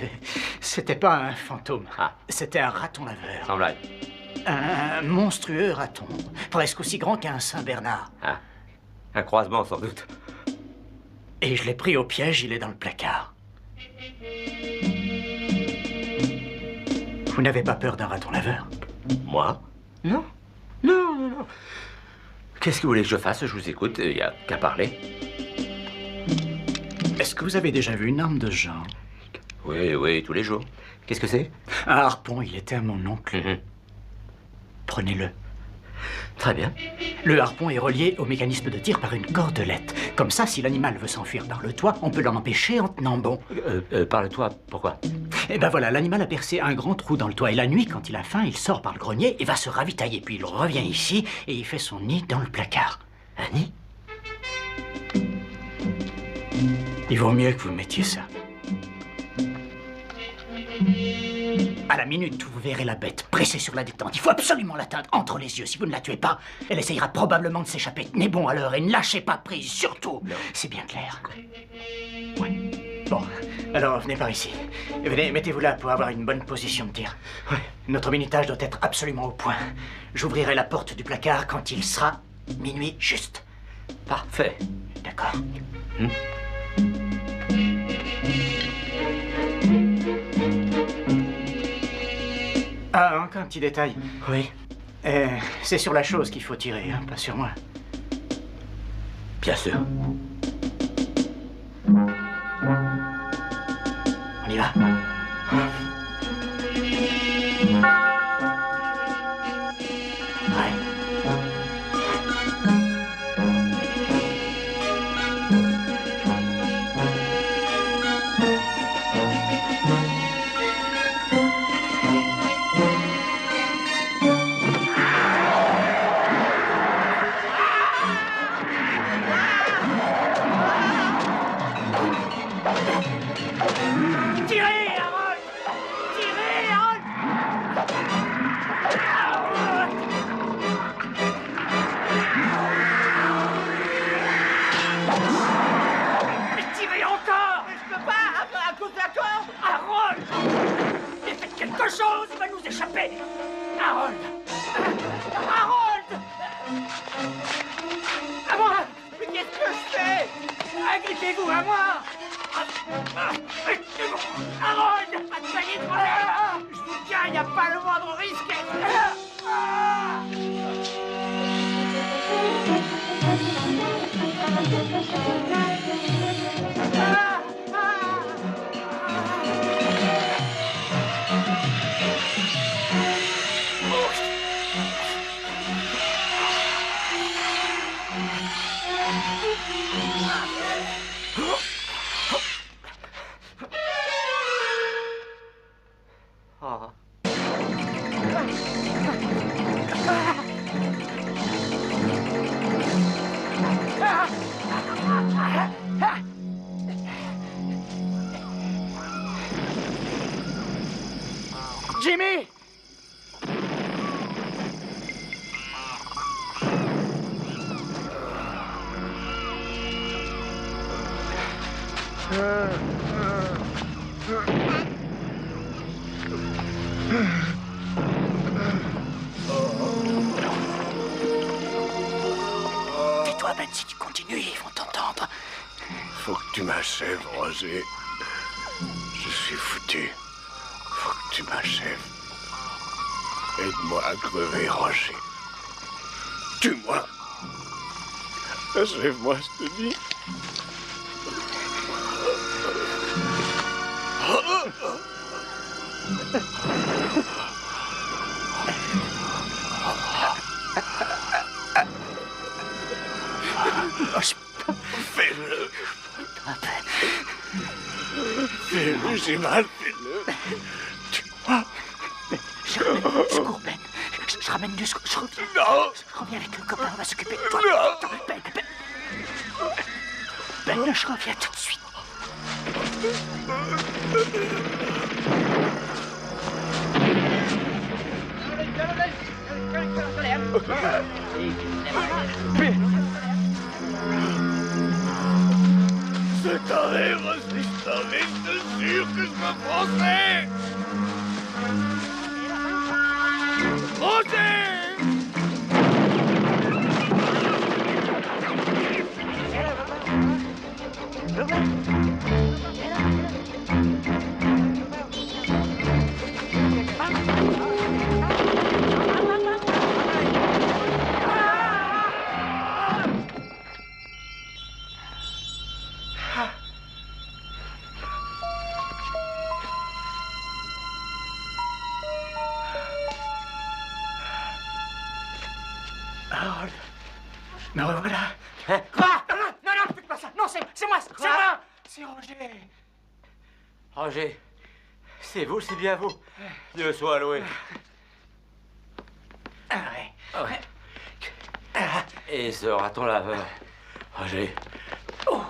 c'était pas un fantôme. Ah. C'était un raton laveur. Sans blague. Un monstrueux raton, presque aussi grand qu'un Saint-Bernard. Ah. Un croisement, sans doute. Et je l'ai pris au piège, il est dans le placard. Vous n'avez pas peur d'un raton laveur? Moi? Non. Non. Qu'est-ce que vous voulez que je fasse? Je vous écoute, il n'y a qu'à parler. Est-ce que vous avez déjà vu une arme de genre? Oui, tous les jours. Qu'est-ce que c'est? Un harpon, il était à mon oncle. Prenez-le. Très bien. Le harpon est relié au mécanisme de tir par une cordelette. Comme ça, si l'animal veut s'enfuir par le toit, on peut l'en empêcher en tenant bon. Par le toit, pourquoi? Eh ben voilà, l'animal a percé un grand trou dans le toit. Et la nuit, quand il a faim, il sort par le grenier et va se ravitailler. Puis il revient ici et il fait son nid dans le placard. Un nid? Il vaut mieux que vous mettiez ça. À la minute où vous verrez la bête pressée sur la détente, il faut absolument l'atteindre entre les yeux. Si vous ne la tuez pas, elle essayera probablement de s'échapper. Tenez bon à l'heure et ne lâchez pas prise, surtout. C'est bien clair. Oui. Bon, alors venez par ici. Venez, mettez-vous là pour avoir une bonne position de tir. Ouais. Notre minutage doit être absolument au point. J'ouvrirai la porte du placard quand il sera minuit juste. Parfait. D'accord. Ah, encore un petit détail. Oui. C'est sur la chose qu'il faut tirer, hein, pas sur moi. Bien sûr. On y va. Tirez, Harold! Tirez, Harold! Mais tirez encore! Mais je peux pas, à cause de la corde! Harold! Mais faites quelque chose, il va nous échapper! Harold! Harold! À moi! Mais qu'est-ce que je fais? Agrippez-vous à moi! Harold! Atteignez de moi! Je vous tiens, il n'y a pas le moindre risque! Ah. Jimmy! tu m'achèves, Roger. Je suis foutu. Faut que tu m'achèves. Aide-moi à crever, Roger. Tue-moi. Achève-moi, je te dis. Fais-le. Fais-le, j'ai mal, fais-le. Tue-moi. Je cours, Ben. Je ramène du secours. Je reviens. Non. Je reviens avec le copain, on va s'occuper de toi. Non. Ben, je reviens tout de suite. Je t'arrête, Roger, je t'arrête, je te jure que je me français. Roger! Harold, me revoilà. Hein? Quoi? Non, faites pas ça. Non, c'est moi, c'est moi. C'est Roger. Roger, c'est vous, c'est bien vous. Dieu soit loué. Et ce raton laveur, Roger. Oh.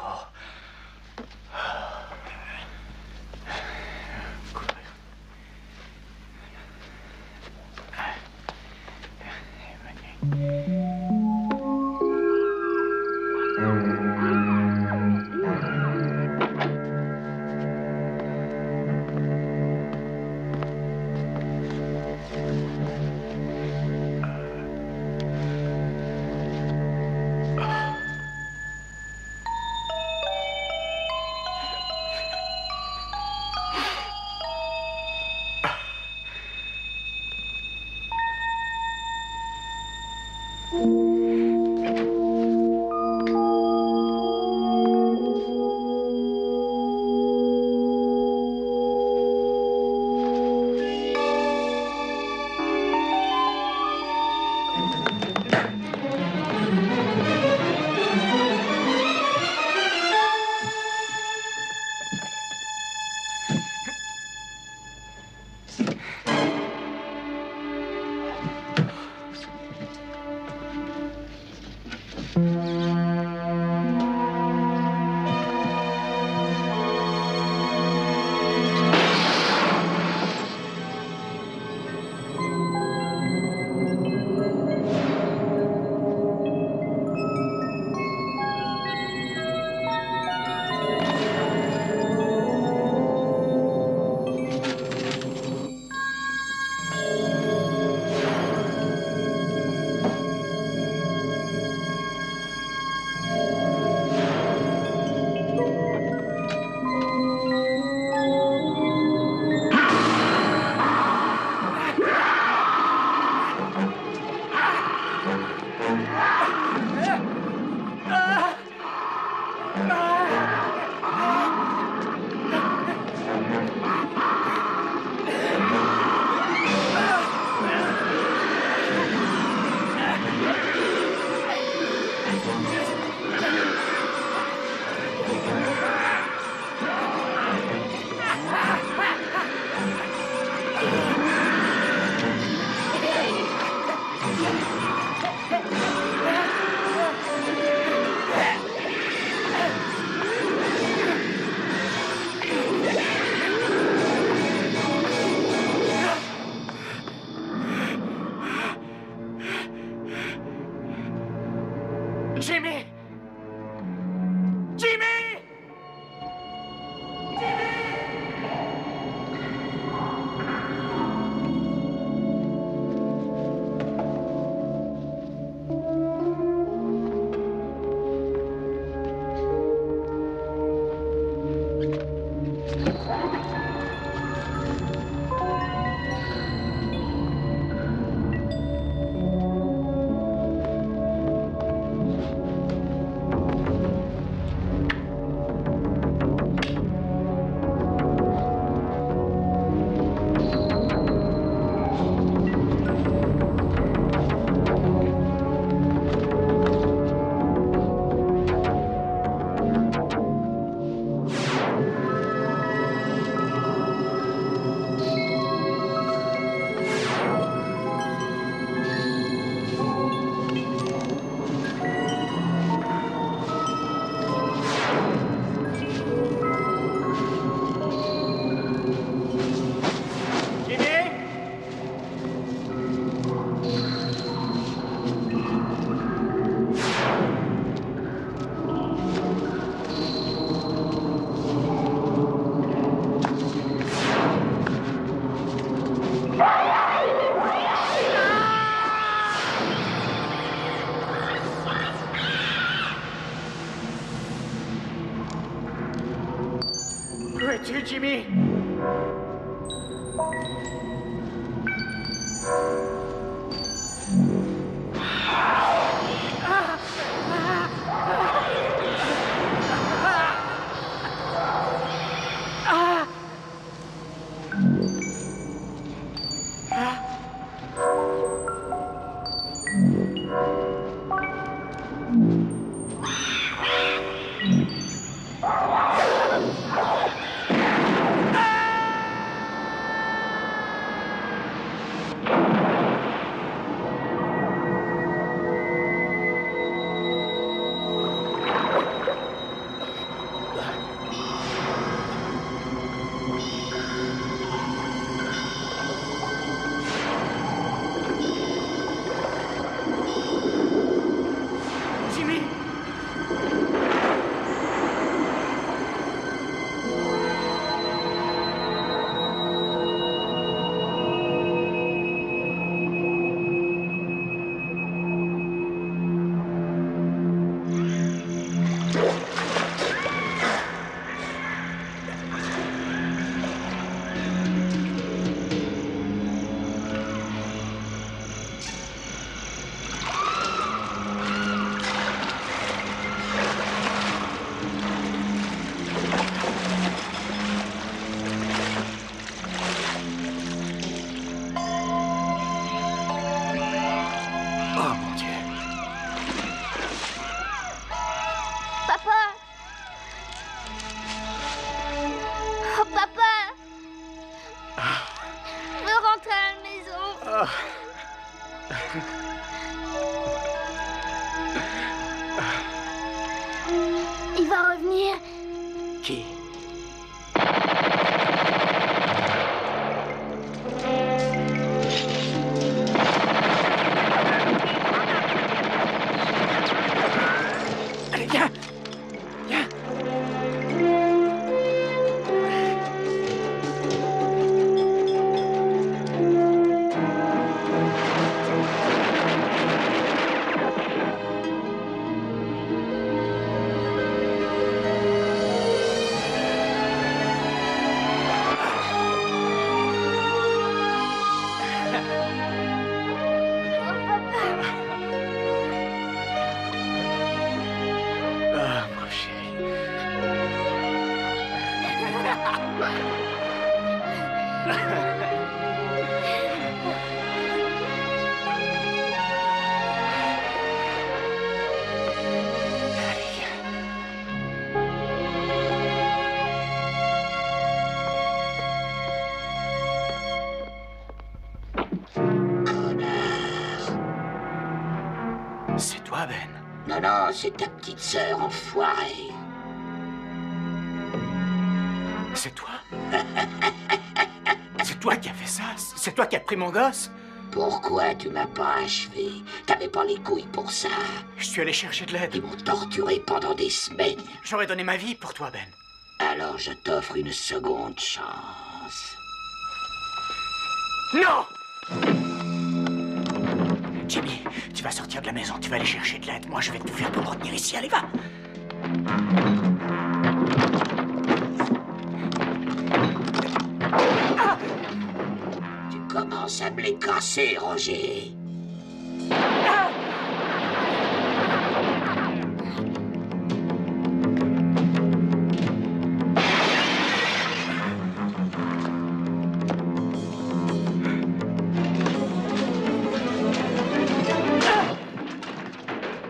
Jimmy! Jimmy! Il va revenir. Qui? Allez, viens! Viens! Ah, mon chéri. C'est toi, Ben. Non, non, c'est ta petite sœur, enfoiré. C'est toi? C'est toi qui as fait ça? C'est toi qui as pris mon gosse? Pourquoi tu m'as pas achevé? T'avais pas les couilles pour ça. Je suis allé chercher de l'aide. Ils m'ont torturé pendant des semaines. J'aurais donné ma vie pour toi, Ben. Alors je t'offre une seconde chance. Non! Jimmy, tu vas sortir de la maison, tu vas aller chercher de l'aide. Moi, je vais tout faire pour me retenir ici. Allez, va! Tu commences à me les casser, Roger.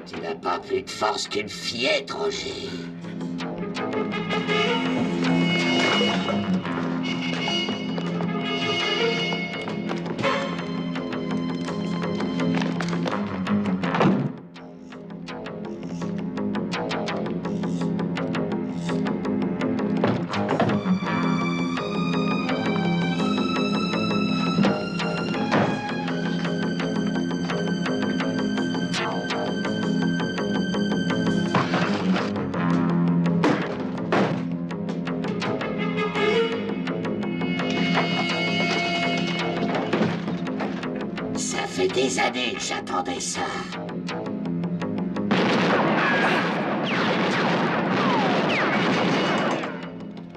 Tu n'as pas plus de force qu'une fillette, Roger. Ça fait des années que j'attendais ça.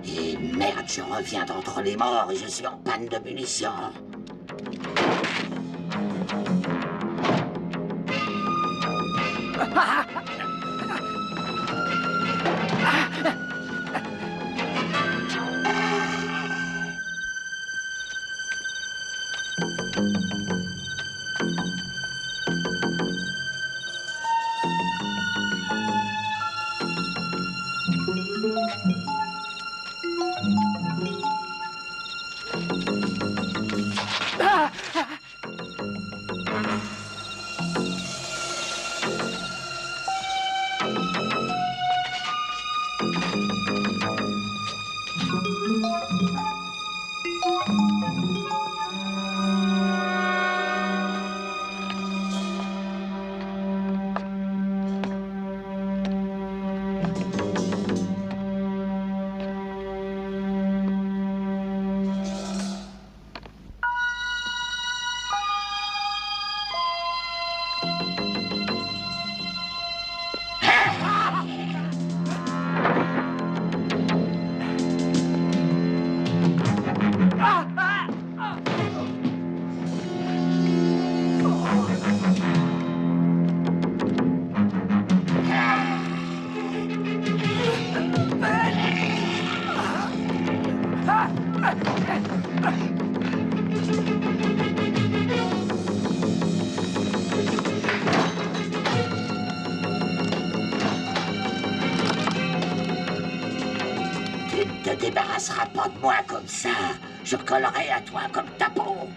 Et merde, Je reviens d'entre les morts et je suis en panne de munitions. Tu ne te débarrasseras pas de moi comme ça. Je collerai à toi comme ta peau.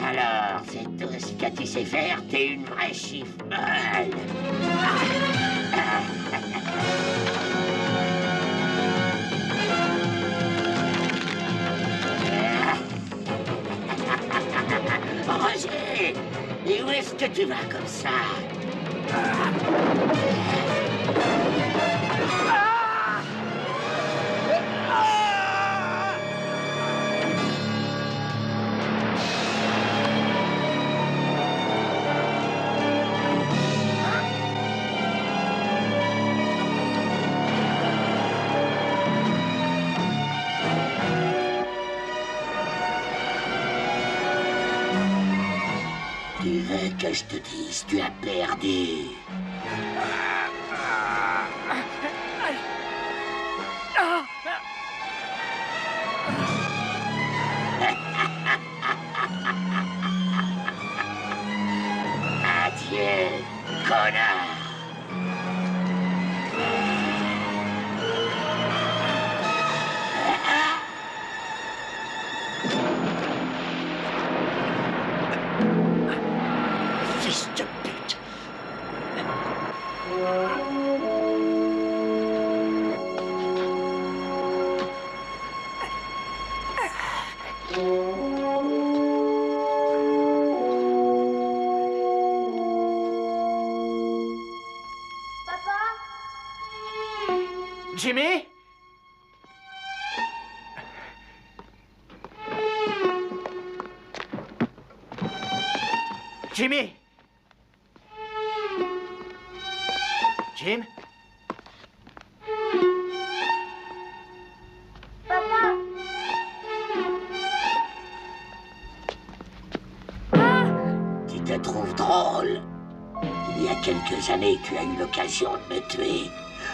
Alors, c'est tout ce que tu sais faire, t'es une vraie chiffre-molle. Roger, et où est-ce que tu vas comme ça? Tu veux que je te dise, tu as perdu. Adieu, connard. Fils de pute. Jimmy? Jimmy? Jim? Tu te trouves drôle? Il y a quelques années, tu as eu l'occasion de me tuer.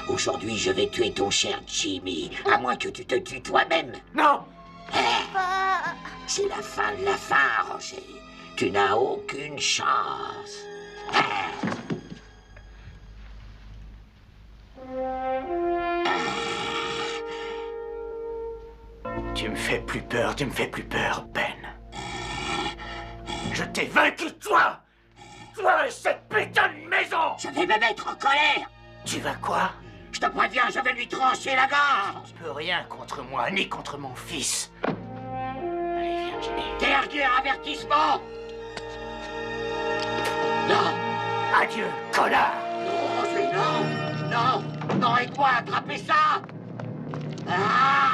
Aujourd'hui, je vais tuer ton cher Jimmy, à moins que tu te tues toi-même. Non! C'est la fin de la fin, Roger. Tu n'as aucune chance. Tu me fais plus peur, Ben. Je t'ai vaincu, toi! Toi et cette putain de maison! Je vais me mettre en colère! Tu vas quoi? Je te préviens, je vais lui trancher la gorge! Tu peux rien contre moi, ni contre mon fils. Allez, viens, Jimmy. Dernier avertissement! Non! Adieu, connard! Non, Roger, non! Non! aurait quoi à attraper ça? Ah!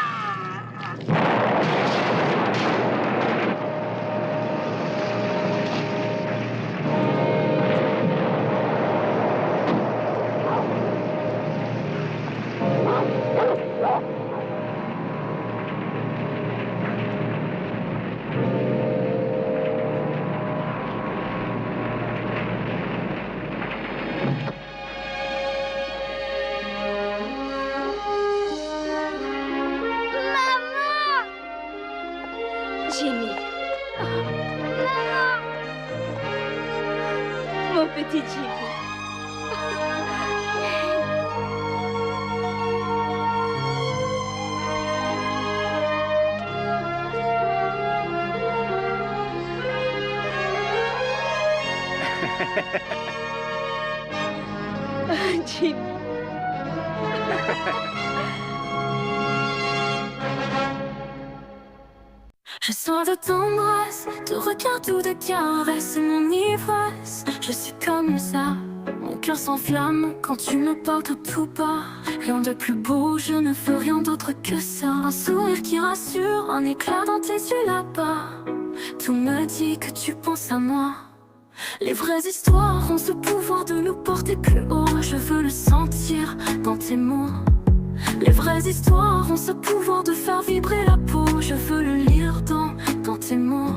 Jimmy. Oh, maman. Mon petit Jimmy. Jimmy. Je sens de tendresse, de regard ou de caresse, mon ivresse. Je suis comme ça, mon cœur s'enflamme quand tu me portes tout bas. Rien de plus beau, je ne veux rien d'autre que ça. Un sourire qui rassure, un éclat dans tes yeux là-bas. Tout me dit que tu penses à moi. Les vraies histoires ont ce pouvoir de nous porter plus haut. Je veux le sentir dans tes mots. Les vraies histoires ont ce pouvoir de faire vibrer la peau. Je veux le lire dans tes mots.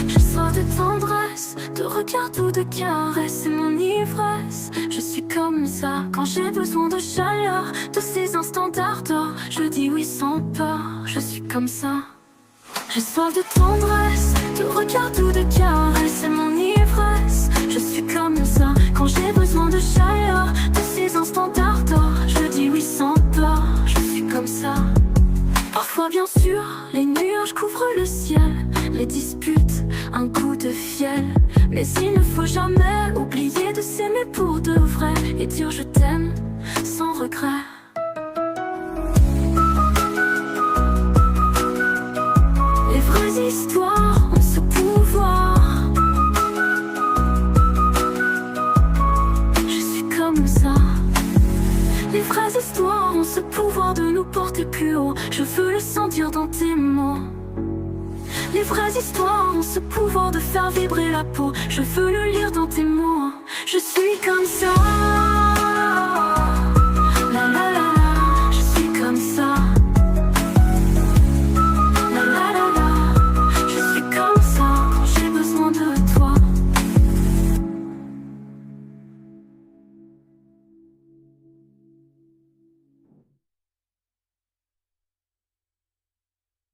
Je sois de tendresse, de regard ou de caresse, c'est mon ivresse. Je suis comme ça quand j'ai besoin de chaleur, de ces instants d'ardeur. Je dis oui sans peur, je suis comme ça. J'ai soif de tendresse, de regard ou de caresse, c'est mon ivresse. Je suis comme ça, quand j'ai besoin de chaleur, de ces instants d'ardeur. Je dis oui sans peur, je suis comme ça. Parfois bien sûr, les nuages couvrent le ciel, les disputes, un coup de fiel. Mais il ne faut jamais oublier de s'aimer pour de vrai et dire je t'aime sans regret. Les vraies histoires ont ce pouvoir. Je suis comme ça. Les vraies histoires ont ce pouvoir de nous porter plus haut. Je veux le sentir dans tes mots. Les vraies histoires ont ce pouvoir de faire vibrer la peau. Je veux le lire dans tes mots. Je suis comme ça.